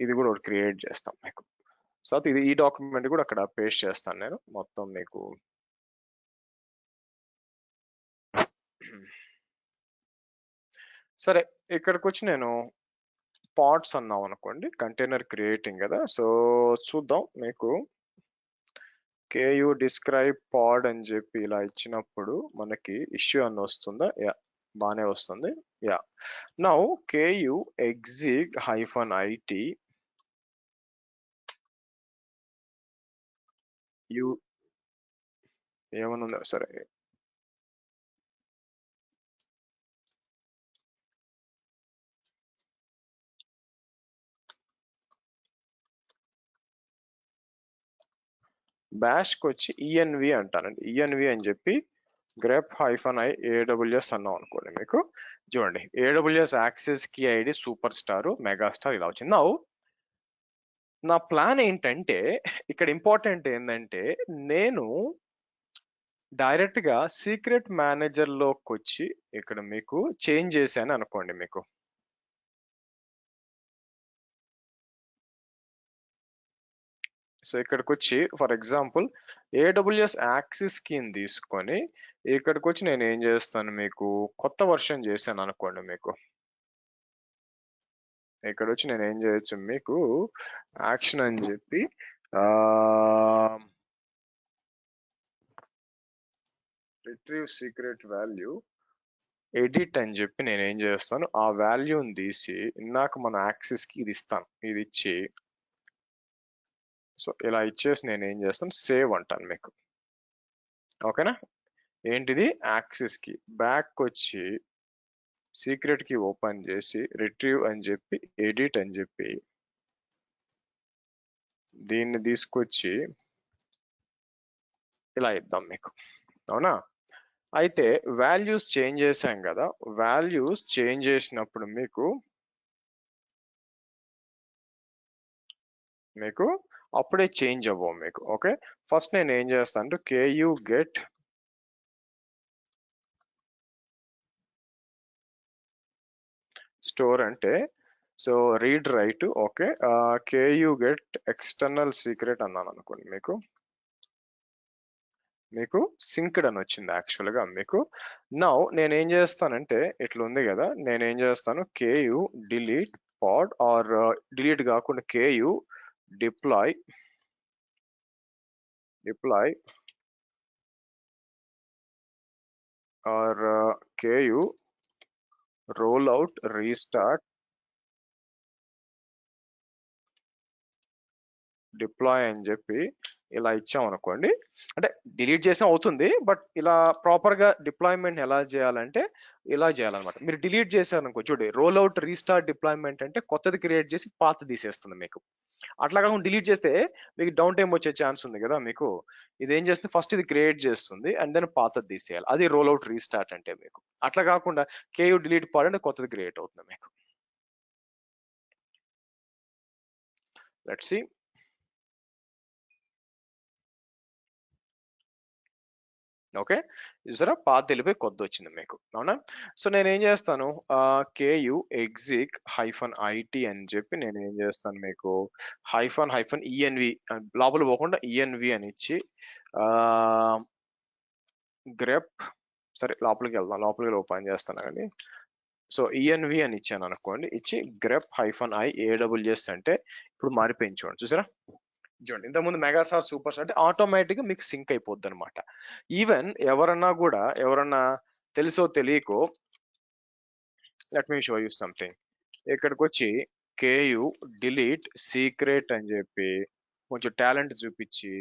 ఇది కూడా ఒకటి క్రియేట్ చేస్తాం మీకు. సో ఇది ఈ డాక్యుమెంట్ కూడా అక్కడ పేస్ట్ చేస్తాను నేను మొత్తం మీకు. సరే, ఇక్కడికి వచ్చి నేను పాడ్స్ అన్నాం అనుకోండి, కంటైనర్ క్రియేటింగ్ కదా. సో చూద్దాం మీకు KU డిస్క్రైబ్ పాడ్ అని చెప్పి ఇలా ఇచ్చినప్పుడు మనకి ఇష్యూ అని వస్తుందా? యా, బాగానే వస్తుంది. Yeah, now KU exig -it యు ఏమనుందో సరే. బ్యాష్కి వచ్చి ఈఎన్వి అంటానండి. ఈఎన్వి అని చెప్పి గ్రెప్ హైఫన్ ఐ ఏడబ్ల్యూఎస్ అన్నాం అనుకోండి. మీకు చూడండి AWS access key ID super star megastar ఇలా వచ్చింది. నా ప్లాన్ ఏంటంటే ఇక్కడ ఇంపార్టెంట్ ఏంటంటే నేను డైరెక్ట్ గా సీక్రెట్ మేనేజర్ లోకి వచ్చి ఇక్కడ మీకు చేంజ్ చేశాను అనుకోండి. మీకు సో ఇక్కడికి వచ్చి ఫర్ ఎగ్జాంపుల్ ఏడబ్ల్యూఎస్ యాక్సిస్ కీని తీసుకొని ఇక్కడికి వచ్చి నేను ఏం చేస్తాను, మీకు కొత్త వర్షన్ చేశాను అనుకోండి. మీకు ఇక్కడ వచ్చి నేను ఏం చేయొచ్చు, మీకు యాక్షన్ అని చెప్పి రిట్రీవ్ సీక్రెట్ వాల్యూ ఎడిట్ అని చెప్పి నేను ఏం చేస్తాను, ఆ వాల్యూని తీసి ఇందాక మన యాక్సిస్ కి ఇది ఇస్తాను. ఇది ఇచ్చి సో ఇలా ఇచ్చేసి నేను ఏం చేస్తాను, సేవ్ అంటాను మీకు. ఓకేనా? ఏంటిది యాక్సిస్ కి బ్యాక్ వచ్చి సీక్రెట్ కి ఓపెన్ చేసి రిట్రీవ్ అని చెప్పి ఎడిట్ అని చెప్పి దీన్ని తీసుకొచ్చి ఇలా ఇద్దాం మీకు. అవునా? అయితే వాల్యూస్ చేంజ్ చేసాం కదా, వాల్యూస్ చేంజ్ చేసినప్పుడు మీకు అప్పుడే చేంజ్ అవ్వవు మీకు. ఓకే, ఫస్ట్ నేను ఏం చేస్తాను అంటే కేయూ గెట్ స్టోర్ అంటే so read write. Okay, KU get external secret అన్నాను అనుకోండి. మీకు సింక్డ్ అని వచ్చింది యాక్చువల్గా మీకు. నౌ నేను ఏం చేస్తానంటే ఇట్లా ఉంది కదా, నేను ఏం చేస్తాను KU delete pod or delete కాకుండా KU deploy or KU rollout restart deploy అని చెప్పి ఇలా ఇచ్చాం అనుకోండి. అంటే డిలీట్ చేసినా అవుతుంది, బట్ ఇలా ప్రాపర్ గా డిప్లాయ్మెంట్ ఎలా చేయాలంటే ఇలా చేయాలన్నమాట. మీరు డిలీట్ చేశారు అనుకో, చూడండి రోల్ అవుట్ రీస్టార్ట్ డిప్లాయ్మెంట్ అంటే కొత్తది క్రియేట్ చేసి పాత తీసేస్తుంది మీకు. అట్లా కాకుండా డిలీట్ చేస్తే మీకు డౌన్ టైం వచ్చే ఛాన్స్ ఉంది కదా మీకు. ఇది ఏం చేస్తుంది, ఫస్ట్ ఇది క్రియేట్ చేస్తుంది అండ్ దెన్ పాతది తీసేయాలి. అది రోల్ అవుట్ రీస్టార్ట్ అంటే మీకు. అట్లా కాకుండా కేయూ డిలీట్ పాడంటే కొత్తది క్రియేట్ అవుతుంది మీకు. Let's see. ఓకే, చూసారా పాత వెళ్ళిపోయి కొత్త వచ్చింది మీకు. అవునా? సో నేను ఏం చేస్తాను, కేయూ ఎగ్జిక్ హైఫన్ ఐటీ అని చెప్పి నేను ఏం చేస్తాను, మీకు హైఫన్ ఈఎన్వి లోపల పోకుండా ఈఎన్వి అని ఇచ్చి గ్రెప్ సరే లోపలికి వెళ్దాం, లోపలికి ఓపెన్ చేస్తాను కానీ సో ఈఎన్వి అని ఇచ్చాను అనుకోండి. ఇచ్చి గ్రెప్ హైఫన్ ఐ ఏడబ్ల్యూఎస్ అంటే ఇప్పుడు మారిపోయింది. చూడండి, చూసారా? చూడండి, ఇంతకుముందు మెగాస్టార్ సూపర్ స్టార్ అంటే ఆటోమేటిక్ గా మీకు సింక్ అయిపోద్ది అనమాట. ఈవెన్ ఎవరన్నా తెలుసో తెలియకో, let me show you something. ఇక్కడికి వచ్చి కేయూ డిలీట్ సీక్రెట్ అని చెప్పి కొంచెం టాలెంట్ చూపించి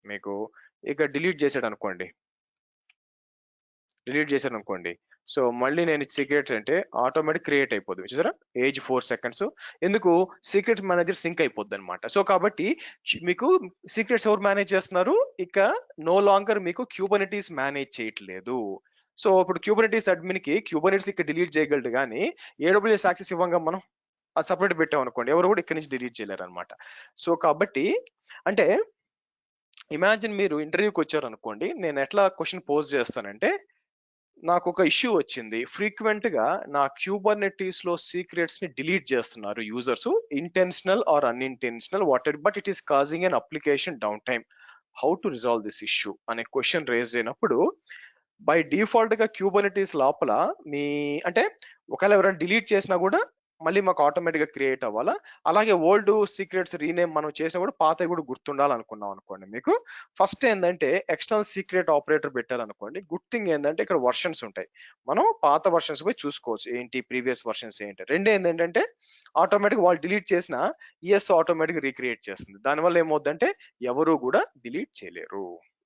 మీకు ఇక డిలీట్ చేసాడు అనుకోండి. సో మళ్ళీ నేను సీక్రెట్ అంటే ఆటోమేటిక్ క్రియేట్ అయిపోద్ది. చూసారా? Age 4 seconds. ఎందుకు? సీక్రెట్ మేనేజర్ సింక్ అయిపోద్ది అనమాట. సో కాబట్టి మీకు సీక్రెట్స్ ఎవరు మేనేజ్ చేస్తున్నారు, ఇక నో లాంగర్ మీకు క్యూబర్నెటీస్ మేనేజ్ చేయట్లేదు. సో ఇప్పుడు క్యూబర్నెటీస్ అడ్మిన్ కి క్యూబర్నెటీస్ ఇక్కడ డిలీట్ చేయగలడు, కానీ ఏడబ్ల్యూఎస్ యాక్సెస్ ఇవ్వంగా మనం అది సపరేట్ పెట్టాం అనుకోండి, ఎవరు కూడా ఇక్కడ నుంచి డిలీట్ చేయలేరు అనమాట. సో కాబట్టి అంటే ఇమాజిన్ మీరు ఇంటర్వ్యూకి వచ్చారు అనుకోండి, నేను ఎట్లా క్వశ్చన్ పోజ్ చేస్తానంటే, నాకు ఒక ఇష్యూ వచ్చింది, ఫ్రీక్వెంట్ గా నా క్యూబర్నెటీస్ లో సీక్రెట్స్ ని డిలీట్ చేస్తున్నారు users, intentional or unintentional whatever, but it is causing an application downtime, how to resolve this issue అనే క్వశ్చన్ రేజ్ అయినప్పుడు బై డిఫాల్ట్ గా క్యూబర్నెటీస్ లోపల మీ అంటే ఒకవేళ ఎవరైనా డిలీట్ చేసినా కూడా మళ్ళీ మాకు ఆటోమేటిక్గా క్రియేట్ అవ్వాలా. అలాగే ఓల్డ్ సీక్రెట్స్ రీనేమ్ మనం చేసినప్పుడు పాతవి కూడా గుర్తుండాలనుకున్నాం అనుకోండి మీకు. ఫస్ట్ ఏంటంటే ఎక్స్టర్నల్ సీక్రెట్ ఆపరేటర్ పెట్టారనుకోండి. గుడ్ థింగ్ ఏంటంటే ఇక్కడ వర్షన్స్ ఉంటాయి. మనం పాత వర్షన్స్ పోయి చూసుకోవచ్చు. ఏంటి ప్రీవియస్ వర్షన్స్ ఏంటి. రెండు ఏంటంటే ఆటోమేటిక్ వాళ్ళు డిలీట్ చేసిన ఈఎస్ ఆటోమేటిక్ రీక్రియేట్ చేస్తుంది. దానివల్ల ఏమవుతుందంటే ఎవరు కూడా డిలీట్ చేయలేరు.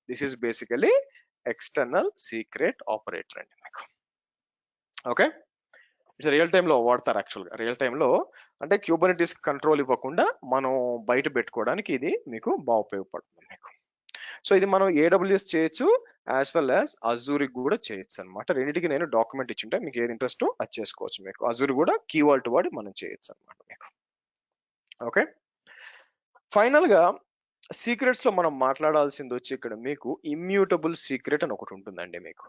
This is basically external secret operator అండి మీకు. ఓకే, ఇట్స్ రియల్ టైంలో వాడతారు యాక్చువల్గా. రియల్ టైంలో అంటే క్యూబర్నెటిస్ కంట్రోల్ ఇవ్వకుండా మనం బయట పెట్టుకోవడానికి ఇది మీకు బాగా ఉపయోగపడుతుంది మీకు. సో ఇది మనం AWS చేయొచ్చు యాజ్ వెల్ యాజ్ అజూర్ కూడా చేయొచ్చు అనమాట. రెండింటికి నేను డాక్యుమెంట్ ఇచ్చింటే మీకు ఏది ఇంట్రెస్ట్ అది చేసుకోవచ్చు మీకు. అజూర్ కూడా కీవర్డ్ వాడి మనం చేయొచ్చు అనమాట మీకు. ఓకే, ఫైనల్ గా సీక్రెట్స్ లో మనం మాట్లాడాల్సింది వచ్చి ఇక్కడ మీకు ఇమ్యూటబుల్ సీక్రెట్ అని ఒకటి ఉంటుందండి మీకు.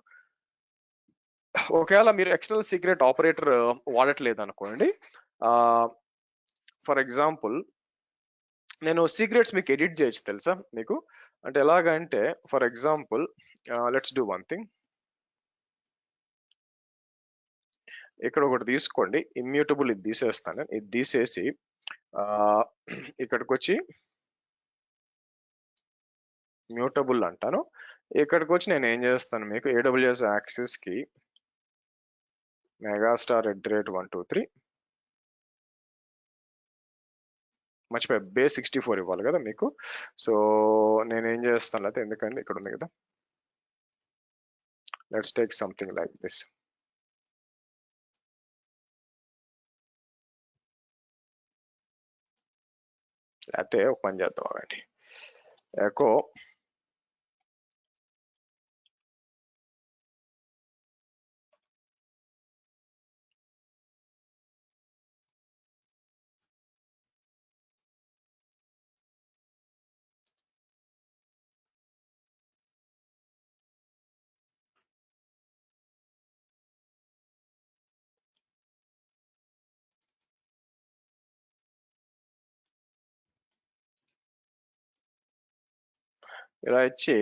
ఒకవేళ మీరు ఎక్స్టర్నల్ సీక్రెట్ ఆపరేటర్ వాడట్లేదు అనుకోండి, ఫర్ ఎగ్జాంపుల్ నేను సీక్రెట్స్ మీకు ఎడిట్ చేయొచ్చు తెలుసా మీకు. అంటే ఎలాగంటే for example let's do one thing. ఇక్కడ ఒకటి తీసుకోండి, ఇమ్యూటబుల్ ఇది తీసేస్తాను. ఇది తీసేసి ఇక్కడికి వచ్చి మ్యూటబుల్ అంటాను. ఇక్కడికి వచ్చి నేను ఏం చేస్తాను మీకు AWS యాక్సెస్ కి megastar@123 మర్చిపోయా బేస్ 64 ఇవ్వాలి కదా మీకు. సో నేనేం చేస్తాను అయితే, ఎందుకంటే ఇక్కడ ఉంది కదా, let's take something like this. అయితే ఒక పని చేద్దాం అవండి, ఎకో ఇలా ఇచ్చి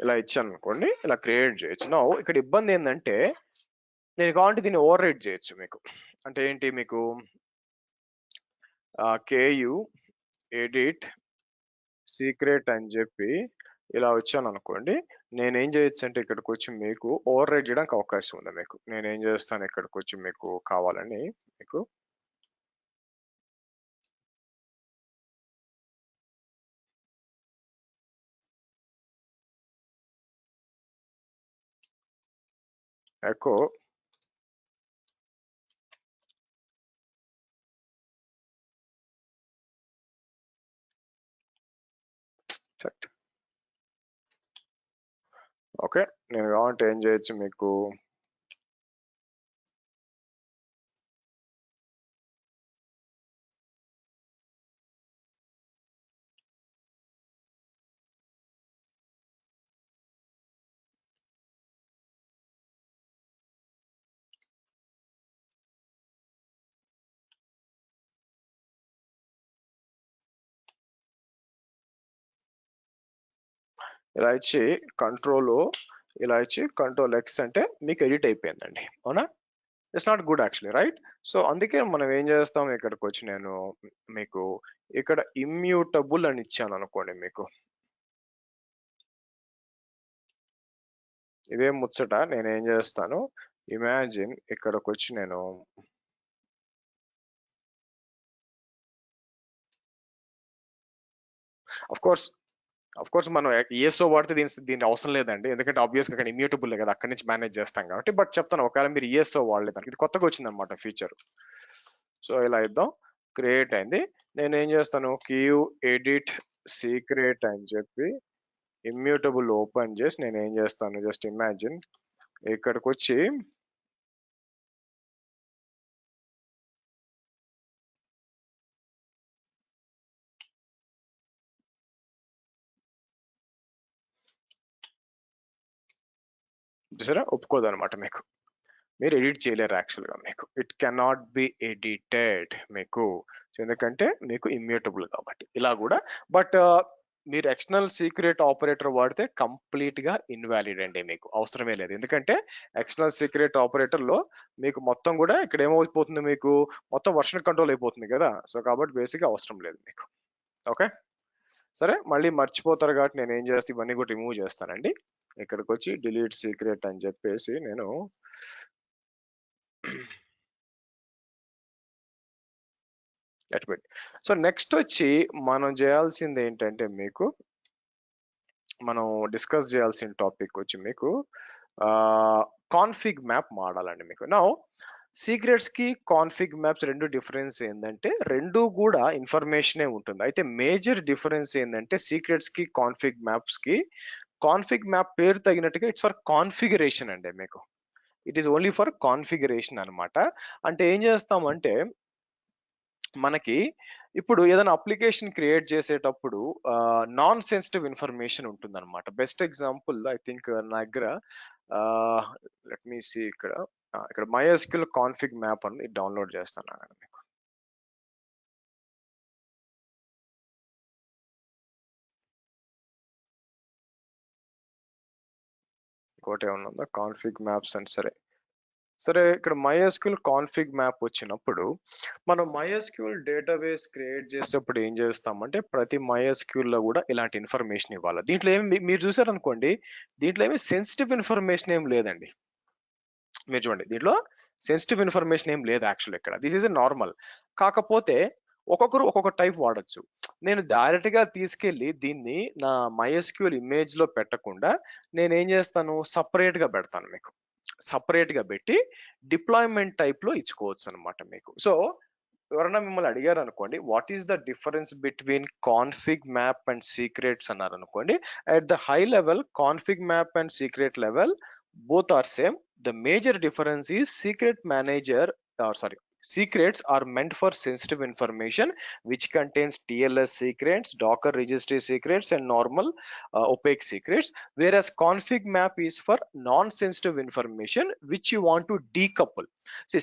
ఇలా ఇచ్చాను అనుకోండి, ఇలా క్రియేట్ చేయొచ్చు. నా ఇక్కడ ఇబ్బంది ఏంటంటే నేను కావాలంటే దీన్ని ఓవర్ రైట్ చేయొచ్చు మీకు. అంటే ఏంటి మీకు KU ఎడిట్ సీక్రెట్ అని చెప్పి ఇలా వచ్చాను అనుకోండి, నేనేం చేయొచ్చు అంటే ఇక్కడికి వచ్చి మీకు ఓవర్ రైట్ చేయడానికి అవకాశం ఉంది మీకు. నేనేం చేస్తాను ఇక్కడికి వచ్చి మీకు కావాలని మీకు ఎకో ఓకే, నేను కావాలంటే ఏం చేయొచ్చు మీకు ఇలా ఇచ్చి కంట్రోల్ ఇలా ఇచ్చి కంట్రోల్ X అంటే మీకు ఎడిట్ అయిపోయిందండి, అవునా. It's not good actually, right. So అందుకే మనం ఏం చేస్తాం, ఇక్కడికి వచ్చి నేను మీకు ఇక్కడ ఇమ్యూటబుల్ అని ఇచ్చాను అనుకోండి మీకు. ఇదే ముచ్చట నేనేం చేస్తాను, ఇమాజిన్ ఇక్కడికి వచ్చి నేను అఫ్ కోర్స్ మనం ESO వాడితే దీని అవసరం లేదండి, ఎందుకంటే ఆబ్వియస్గా అక్కడ ఇమ్యూటబుల్ కదా, అక్కడి నుంచి మేనేజ్ చేస్తాం కాబట్టి. బట్ చెప్తాను, ఒకవేళ మీరు ESO వాడలేదు, ఇది కొత్తగా వచ్చింది అనమాట ఫీచర్. సో ఇలా ఇద్దాం, క్రియేట్ అయింది. నేను ఏం చేస్తాను, క్యూ ఎడిట్ సీక్రెట్ అని చెప్పి ఇమ్యూటబుల్ ఓపెన్ చేసి నేను ఏం చేస్తాను, జస్ట్ ఇమాజిన్ ఇక్కడికి వచ్చి చూసారా ఒప్పుకోదు అనమాట మీకు. మీరు ఎడిట్ చేయలేరు యాక్చువల్గా మీకు. ఇట్ కెనాట్ బి ఎడిటెడ్ మీకు, ఎందుకంటే మీకు ఇమ్యూటబుల్ కాబట్టి. ఇలా కూడా బట్ మీరు ఎక్స్టర్నల్ సీక్రెట్ ఆపరేటర్ వాడితే కంప్లీట్ గా ఇన్వాలిడ్ అండి, మీకు అవసరమే లేదు. ఎందుకంటే ఎక్స్టర్నల్ సీక్రెట్ ఆపరేటర్ లో మీకు మొత్తం కూడా ఇక్కడ ఏమైపోతుంది, మీకు మొత్తం వర్షన్ కంట్రోల్ అయిపోతుంది కదా. సో కాబట్టి బేసిక్ అవసరం లేదు మీకు. ఓకే, సరే మళ్ళీ మర్చిపోతారు కాబట్టి నేను ఏం చేస్తే ఇవన్నీ కూడా రిమూవ్ చేస్తానండి. ఇక్కడికి వచ్చి డిలీట్ సీక్రెట్ అని చెప్పేసి నేను సో నెక్స్ట్ వచ్చి మనం చేయాల్సింది ఏంటంటే, మీకు మనం డిస్కస్ చేయాల్సిన టాపిక్ వచ్చి మీకు కాన్ఫిగ్ మ్యాప్ వాడాలండి. మీకు నా సీక్రెట్స్ కి కాన్ఫిగ్ మ్యాప్స్ రెండు డిఫరెన్స్ ఏంటంటే, రెండు కూడా ఇన్ఫర్మేషనే ఉంటుంది. అయితే మేజర్ డిఫరెన్స్ ఏంటంటే సీక్రెట్స్ కి కాన్ఫిగ్ మ్యాప్ పేరు తగినట్టుగా ఇట్స్ ఫర్ కాన్ఫిగరేషన్ అండి. మీకు it is only for configuration అన్నమాట. అంటే ఏం చేస్తామంటే, మనకి ఇప్పుడు ఏదైనా అప్లికేషన్ క్రియేట్ చేసేటప్పుడు నాన్ సెన్సిటివ్ ఇన్ఫర్మేషన్ ఉంటుందన్నమాట. బెస్ట్ ఎగ్జాంపుల్ ఐ థింక్ నా దగ్గర లెట్ మీ సీ ఇక్కడ MySQL కాన్ఫిగ్ మ్యాప్ అని డౌన్లోడ్ చేస్తాను ఆగండి మీకు. ఇంకోటి ఏమన్నా ఉందా కాన్ఫిగ్ మ్యాప్స్ అని? సరే సరే, ఇక్కడ MySQL కాన్ఫిగ్ మ్యాప్ వచ్చినప్పుడు మనం MySQL డేటాబేస్ క్రియేట్ చేసేటప్పుడు ఏం చేస్తామంటే, ప్రతి MySQL లో కూడా ఇలాంటి ఇన్ఫర్మేషన్ ఇవ్వాలి. దీంట్లో ఏమి మీరు చూసారనుకోండి, దీంట్లో ఏమి సెన్సిటివ్ ఇన్ఫర్మేషన్ ఏం లేదండి. మీరు చూడండి, దీంట్లో సెన్సిటివ్ ఇన్ఫర్మేషన్ ఏం లేదు యాక్చువల్. ఇక్కడ దిస్ ఈజ్ ఎ నార్మల్. కాకపోతే ఒక్కొక్కరు ఒక్కొక్క టైప్ వాడచ్చు. నేను డైరెక్ట్ గా తీసుకెళ్లి దీన్ని నా MySQL ఇమేజ్ లో పెట్టకుండా నేను ఏం చేస్తాను, సపరేట్ గా పెడతాను. మీకు సపరేట్ గా పెట్టి డిప్లాయ్మెంట్ టైప్ లో ఇచ్చుకోవచ్చు అనమాట మీకు. సో ఎవరైనా మిమ్మల్ని అడిగారు అనుకోండి, what is the difference between config map and secrets అన్నారు అనుకోండి, at the high level config map and secret level both are same. The major difference is secrets are meant for sensitive information which contains TLS secrets, Docker registry secrets and normal opaque secrets, whereas config map is for non-sensitive information which you want to decouple.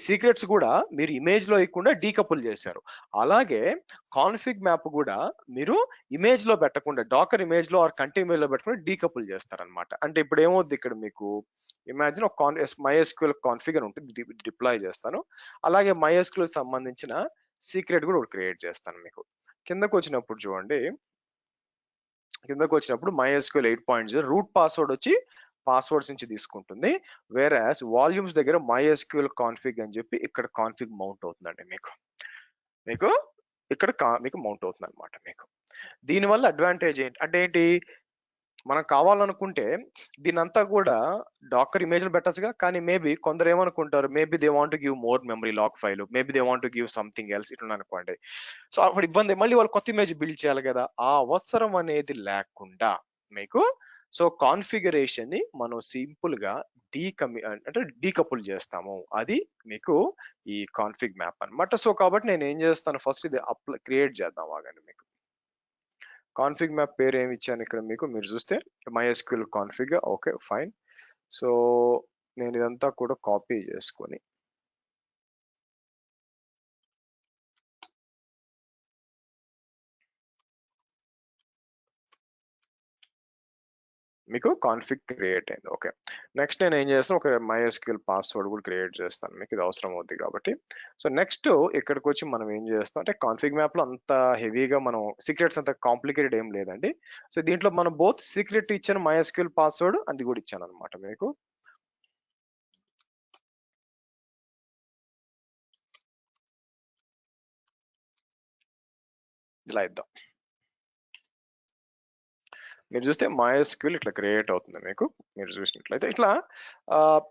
Secrets కూడా మీరు image లో ఇవ్వకుండా decouple చేశారు. అలాగే config map కూడా మీరు image లో పెట్టకుండా డాకర్ ఇమేజ్ లో ఆర్ కంటి ఇమేజ్ లో పెట్టకుండా డీకపుల్ చేస్తారనమాట. అంటే ఇప్పుడు ఏమవుద్ది, ఇక్కడ మీకు ఇమాజిన్ ఒక MySQL కాన్ఫిగర్ ఉంటుంది, డిప్లాయ్ చేస్తాను. అలాగే MySQL సంబంధించిన సీక్రెట్ కూడా ఒకటి క్రియేట్ చేస్తాను. మీకు కిందకు వచ్చినప్పుడు చూడండి, MySQL 8.0 రూట్ పాస్వర్డ్ వచ్చి పాస్వర్డ్స్ నుంచి తీసుకుంటుంది. వేరాస్ వాల్యూమ్స్ దగ్గర MySQL కాన్ఫిగ్ అని చెప్పి ఇక్కడ కాన్ఫిగ్ మౌంట్ అవుతుందండి. మీకు ఇక్కడ మీకు మౌంట్ అవుతుంది అనమాట. మీకు దీనివల్ల అడ్వాంటేజ్ ఏంటి అంటే ఏంటి, మనం కావాలనుకుంటే దీనంతా కూడా డాకర్ ఇమేజ్ లో పెట్టచ్చుగా. కానీ మేబీ కొందరు ఏమనుకుంటారు, maybe they want give more memory lock file, maybe they want give something else ఇట్లా అనుకోండి. సో అప్పుడు ఇబ్బంది, మళ్ళీ వాళ్ళు కొత్త ఇమేజ్ బిల్డ్ చేయాలి కదా. ఆ అవసరం అనేది లేకుండా మీకు సో కాన్ఫిగరేషన్ ని మనం సింపుల్ గా డీకపుల్ చేస్తాము. అది మీకు ఈ కాన్ఫిగ్ మ్యాప్ అన్నమాట. సో కాబట్టి నేను ఏం చేస్తాను, ఫస్ట్ ఇది క్రియేట్ చేద్దాం ఆగండి. మీకు కాన్ఫిగ్ మ్యాప్ పేరు ఏమి ఇచ్చాను ఇక్కడ మీకు, మీరు చూస్తే MySQL config. Okay fine. So నేను ఇదంతా కూడా కాపీ చేసుకొని మీకు కాన్ఫిగ్ క్రియేట్ అయింది. ఓకే, నెక్స్ట్ నేను ఏం చేస్తాను, ఒక MySQL పాస్వర్డ్ కూడా క్రియేట్ చేస్తాను. మీకు ఇది అవసరం అవుతుంది కాబట్టి. సో నెక్స్ట్ ఇక్కడికి వచ్చి మనం ఏం చేస్తాం అంటే, కాన్ఫిగ్ మ్యాప్ లో అంత హెవీగా మనం సీక్రెట్స్ అంత కాంప్లికేటెడ్ ఏం లేదండి. సో దీంట్లో మనం బోత్ సీక్రెట్ ఇచ్చాను, MySQL పాస్వర్డ్ అది కూడా ఇచ్చాను అనమాట. మీకు ఇలా ఇద్దాం. మీరు చూస్తే MySQL ఇట్లా క్రియేట్ అవుతుంది. మీకు మీరు చూసినట్లయితే ఇట్లా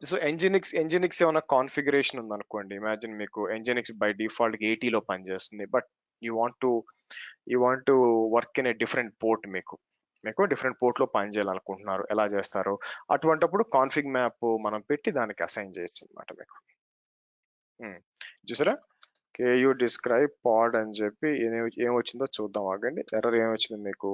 సో ఎంజినిక్స్ ఏమైనా కాన్ఫిగరేషన్ ఉందనుకోండి, ఇమాజిన్ మీకు ఎంజినిక్స్ బై డిఫాల్ట్ 80లో పనిచేస్తుంది, but you want to work in a different port. మీకు డిఫరెంట్ పోర్ట్ లో పని చేయాలనుకుంటున్నారు, ఎలా చేస్తారు? అటువంటిప్పుడు కాన్ఫిగ్ మ్యాప్ మనం పెట్టి దానికి అసైన్ చేయొచ్చు అనమాట. మీకు చూసారా, KU డిస్క్రైబ్ పాడ్ అని చెప్పి ఏమొచ్చిందో చూద్దాం ఆగండి. ఎర్రర్ ఏమొచ్చింది మీకు?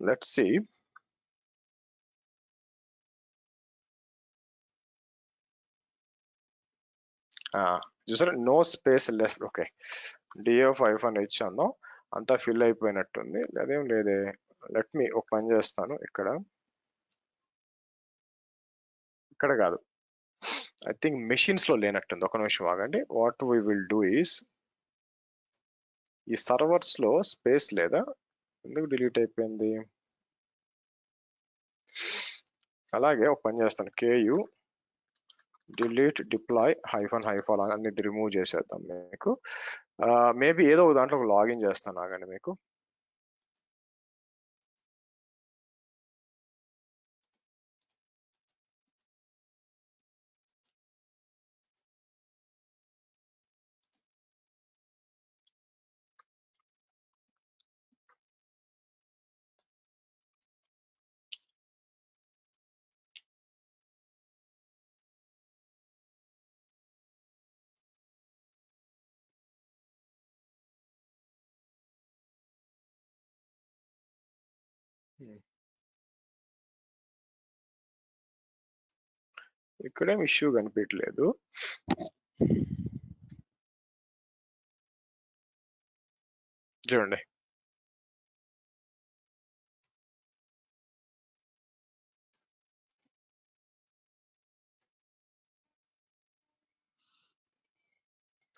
Let's see. చూసారా, no space left. Okay, DF -h అందాం, అంతా ఫిల్ అయిపోయినట్టుంది. అదేం లేదే. లెట్ మీ ఒక పని చేస్తాను, ఇక్కడ కాదు, ఐ థింక్ మెషిన్స్ లో లేనట్టుంది. ఒక నిమిషం ఆగండి. What we will do is, ఈ సర్వర్స్ లో స్పేస్ లేదా, ఎందుకు డిలీట్ అయిపోయింది? అలాగే ఒక పని చేస్తాను, కేయు డిలీట్ డిప్లాయ్ హైఫన్ అనేది రిమూవ్ చేసేద్దాం మీకు. మేబీ ఏదో ఒక దాంట్లో లాగిన్ చేస్తాను, ఆగండి మీకు. ఇక్కడేం ఇష్యూ కనిపించలేదు. చూడండి,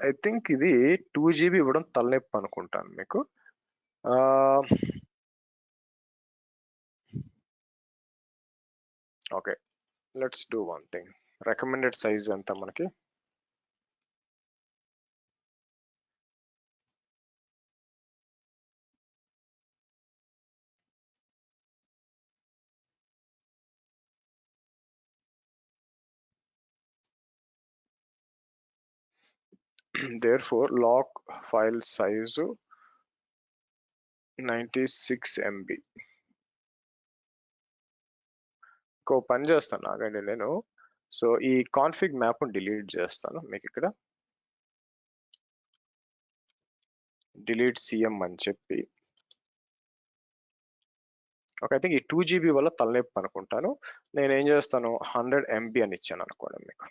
ఐ థింక్ ఇది 2 GB ఇవ్వడం తలనొప్పి అనుకుంటాను మీకు. Okay, let's do one thing. Recommended size ఎంత మనకి? therefore lock file size 96 MB. ఇంకో పని చేస్తాను ఆగండి నేను. సో ఈ కాన్ఫిగ్ మ్యాప్ డిలీట్ చేస్తాను మీకు. ఇక్కడ డిలీట్ సిఎం అని చెప్పి, ఓకే, ఐ థింక్ ఈ 2 GB వల్ల తలనొప్పి అనుకుంటాను. నేను ఏం చేస్తాను, 100 MB అని ఇచ్చాను అనుకోండి మీకు.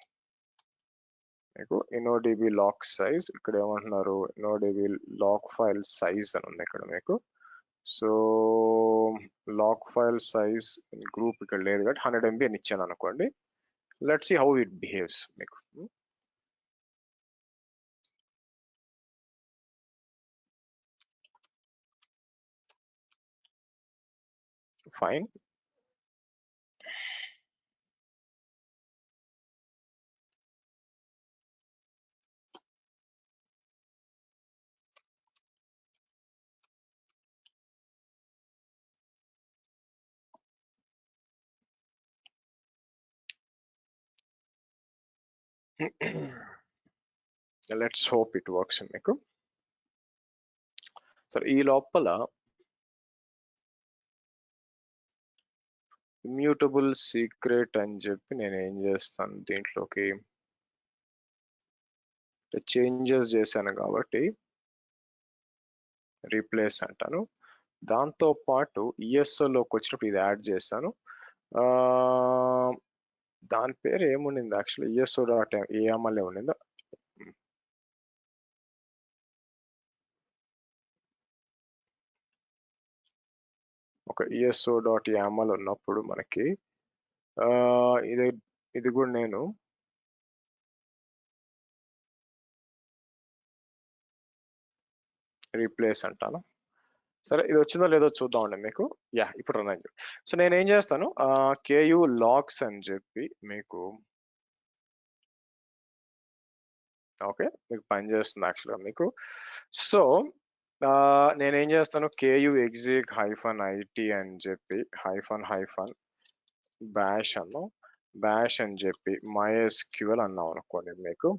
ఇనోడిబి లాక్ సైజ్ ఇక్కడ ఏమంటున్నారు, ఇనోడిబి లాక్ ఫైల్ సైజ్ అని ఉంది ఇక్కడ మీకు. So lock file size group ఇక్కడ లేదు కాబట్టి 100 MB అని ఇచ్చాను అనుకోండి. Let's see how it behaves మీకు. Fine. Let's hope it works మీకు. సరే, ఈ లోపల ఇమ్యూటబుల్ సీక్రెట్ అని చెప్పి నేను ఏం చేస్తాను, దీంట్లోకి చేంజెస్ చేశాను కాబట్టి రీప్లేస్ అంటాను. దాంతో పాటు ఈఎస్ఓలోకి వచ్చినప్పుడు ఇది యాడ్ చేస్తాను. దాని పేరు ఏముండింది యాక్చువల్లీ, ఈఎస్ఓ డాట్ ఏఎంఎల్ ఉండిందా? ఒక ఈఎస్ఓ డాట్ యామల్ ఉన్నప్పుడు మనకి ఇది ఇది కూడా నేను రీప్లేస్ అంటాను. సరే, ఇది వచ్చిందో లేదో చూద్దామండి మీకు. యా, ఇప్పుడు రన్ అయింది. సో నేను ఏం చేస్తాను, కేయు లాగ్స్ అని చెప్పి మీకు, ఓకే, మీకు పని చేస్తుంది యాక్చువల్గా మీకు. సో నేనేం చేస్తాను, కేయు ఎగ్జిక్ -IT అని చెప్పి హైఫన్ బ్యాష్ అన్నాం, బ్యాష్ అని చెప్పి MySQL అన్నాం అనుకోండి మీకు.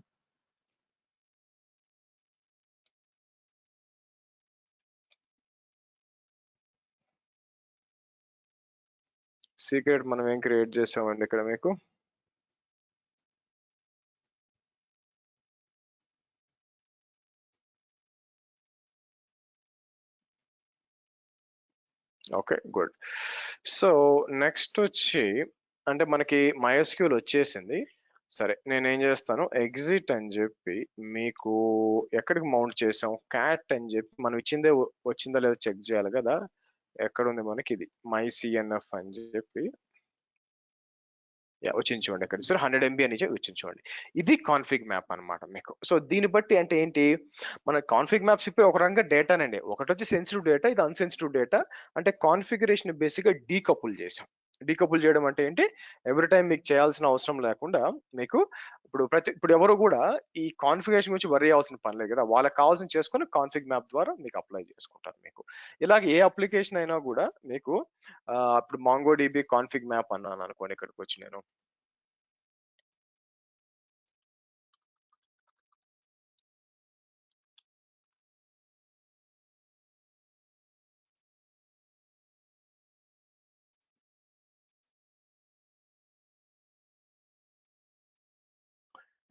సీక్రెట్ మనం ఏం క్రియేట్ చేసామండి ఇక్కడ మీకు. Okay, good. సో నెక్స్ట్ వచ్చి అంటే మనకి MySQL వచ్చేసింది. సరే, నేనేం చేస్తాను, ఎగ్జిట్ అని చెప్పి మీకు ఎక్కడికి మౌంట్ చేసాం, క్యాట్ అని చెప్పి మనం ఇచ్చిందే వచ్చిందా లేదా చెక్ చేయాలి కదా. ఎక్కడ ఉంది మనకి, ఇది myCNF అని చెప్పి వచ్చింది చూడండి. ఇక్కడ సార్ 100 MB అని వచ్చింది చూడండి. ఇది కాన్ఫిగ్ మ్యాప్ అన్నమాట మీకు. సో దీన్ని బట్టి అంటే ఏంటి, మన కాన్ఫిగ్ మ్యాప్స్ ఇప్పుడు ఒక రకంగా డేటానండి. ఒకటి వచ్చి సెన్సిటివ్ డేటా, ఇది అన్సెన్సిటివ్ డేటా. అంటే కాన్ఫిగరేషన్ బేసిక్ గా డీకపుల్ చేసాం. డీకపుల్ చేయడం అంటే ఏంటి, ఎవ్రీ టైం మీకు చేయాల్సిన అవసరం లేకుండా మీకు ఇప్పుడు ఎవరు కూడా ఈ కాన్ఫిగరేషన్ గురించి వరీ అవ్వాల్సిన పని లేదు కదా. వాళ్ళకి కావాల్సిన చేసుకొని కాన్ఫిగ్ మ్యాప్ ద్వారా మీకు అప్లై చేసుకుంటారు. మీకు ఇలాగ ఏ అప్లికేషన్ అయినా కూడా మీకు ఇప్పుడు MongoDB కాన్ఫిగ్ మ్యాప్ అన్నాను అనుకోండి, ఇక్కడికి వచ్చి నేను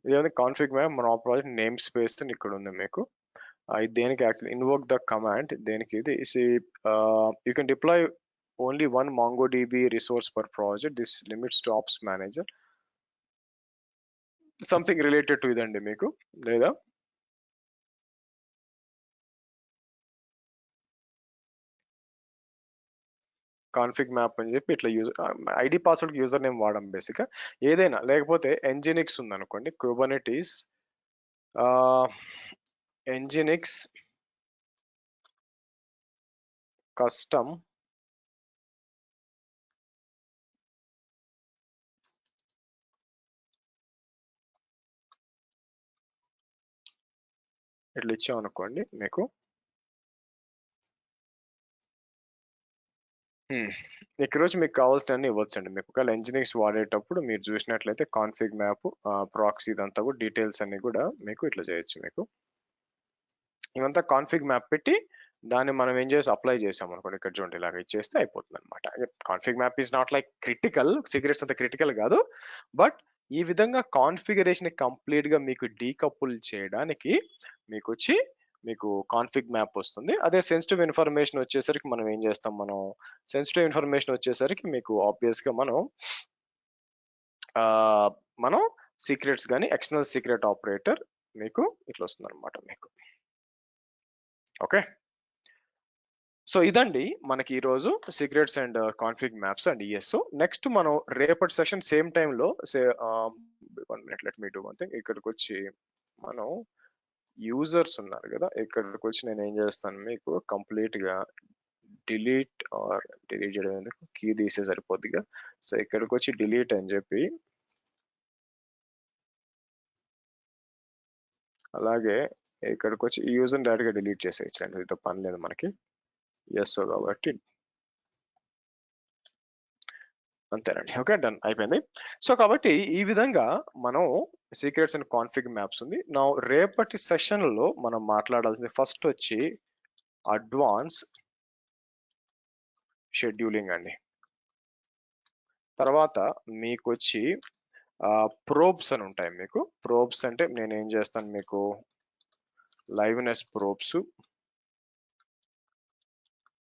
ఇదేంటి కాన్ఫిగ్ మ్యాప్, మన ప్రాజెక్ట్ నేమ్ స్పేస్ ఇక్కడ ఉంది మీకు. ఇది దేనికి యాక్చువల్లీ ఇన్వోక్ ద కమాండ్, దేనికి ఇది you can deploy only one MongoDB resource per project, this limits to ops manager, something related to ఇదండి మీకు. లేదా కాన్ఫిగ్ మ్యాప్ అని చెప్పి ఇట్లా ఐడి పాస్వర్డ్ యూజర్ నేమ్ వాడడం బేసిక్గా. ఏదైనా లేకపోతే Nginx ఉందనుకోండి, కుబర్నెటీస్ Nginx కస్టమ్ ఇట్లా ఇచ్చాం అనుకోండి మీకు. ఇక్కడ వచ్చి మీకు కావాల్సినవన్నీ ఇవ్వచ్చండి. మీకు ఒకవేళ Nginx వాడేటప్పుడు మీరు చూసినట్లయితే కాన్ఫిగ్ మ్యాప్, ప్రాక్సీ, ఇదంతా కూడా డీటెయిల్స్ అన్ని కూడా మీకు ఇట్లా చేయొచ్చు. మీకు ఇవంతా కాన్ఫిగ్ మ్యాప్ పెట్టి దాన్ని మనం ఏం చేసి అప్లై చేసాం అనుకోండి, ఇక్కడ చూడండి ఇలాగ ఇచ్చేస్తే అయిపోతుంది అనమాట. Config map is not like critical, secrets అంత క్రిటికల్ కాదు, బట్ ఈ విధంగా కాన్ఫిగరేషన్ కంప్లీట్ గా మీకు డీకపుల్ చేయడానికి మీకు వచ్చి మీకు కాన్ఫిగ్ మ్యాప్ వస్తుంది. అదే సెన్సిటివ్ ఇన్ఫర్మేషన్ వచ్చేసరికి మనం ఏం చేస్తాం, సెన్సిటివ్ ఇన్ఫర్మేషన్ వచ్చేసరికి మీకు ఆబ్వియస్ గా మనం సీక్రెట్స్ కానీ ఎక్స్టర్నల్ సీక్రెట్ ఆపరేటర్ మీకు ఇట్లా వస్తుంది అనమాట మీకు. ఓకే, సో ఇదండి మనకి ఈరోజు secrets and config maps and ESO. Next మనం రేపటి సెషన్ సేమ్ టైంలో 1 minute, let me do one thing. ఇక్కడికి వచ్చి మనం యూజర్స్ ఉన్నారు కదా, ఇక్కడికి వచ్చి నేను ఏం చేస్తాను, మీకు కంప్లీట్ గా డిలీట్ చేయడం ఎందుకు, కీ తీసే సరిపోద్దిగా. సో ఇక్కడికి వచ్చి డిలీట్ అని చెప్పి, అలాగే ఇక్కడికి వచ్చి ఈ యూజర్ డైరెక్ట్ గా డిలీట్ చేసేయచ్చండి, ఇదో పని లేదు మనకి ESO కాబట్టి. అంతేనండి. ఓకే, డన్ అయిపోయింది. సో కాబట్టి ఈ విధంగా మనం సీక్రెట్స్ అండ్ కాన్ఫిగ్ మ్యాప్స్ ఉంది. నా రేపటి సెషన్ లో మనం మాట్లాడాల్సింది ఫస్ట్ వచ్చి అడ్వాన్స్ షెడ్యూలింగ్ అండి. తర్వాత మీకు వచ్చి ప్రోబ్స్ అని ఉంటాయి మీకు. ప్రోబ్స్ అంటే నేను ఏం చేస్తాను, మీకు లైవ్నెస్ ప్రోబ్స్,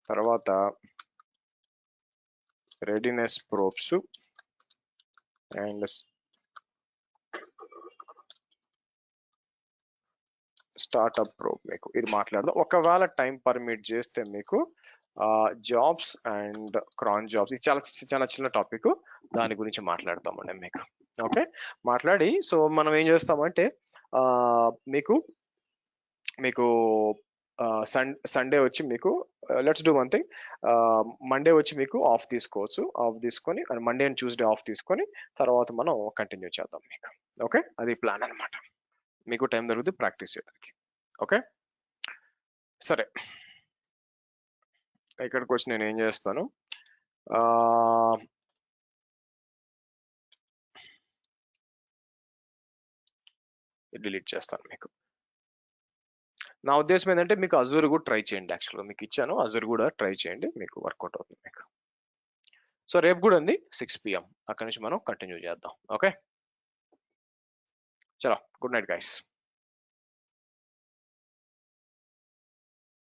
తర్వాత readiness probes and startup probe మీకు ఇది మాట్లాడదాం. ఒకవేళ టైం పర్మిట్ చేస్తే మీకు జాబ్స్ అండ్ క్రాన్ జాబ్స్, ఇది చాలా చాలా చిన్న టాపిక్, దాని గురించి మాట్లాడతామండి మీకు. ఓకే, మాట్లాడి సో మనం ఏం చేస్తామంటే మీకు మీకు సండే వచ్చి మీకు let's do one thing, Monday వచ్చి మీకు ఆఫ్ తీసుకోవచ్చు. ఆఫ్ తీసుకొని మండే అండ్ ట్యూస్డే ఆఫ్ తీసుకొని తర్వాత మనం కంటిన్యూ చేద్దాం మీకు. ఓకే, అది ప్లాన్ అనమాట. మీకు టైం దొరుకుతుంది ప్రాక్టీస్ చేయడానికి. ఓకే, సరే ఇక్కడికి వచ్చి నేను ఏం చేస్తాను, డిలీట్ చేస్తాను మీకు. నా ఉద్దేశం ఏంటంటే మీకు అజూర్ కూడా ట్రై చేయండి. యాక్చువల్గా మీకు ఇచ్చాను, అజూర్ కూడా ట్రై చేయండి, మీకు వర్కౌట్ అవుతుంది మీకు. సో రేపు కూడా అండి 6 PM అక్కడి నుంచి మనం కంటిన్యూ చేద్దాం. ఓకే, చలో, గుడ్ నైట్ గైస్.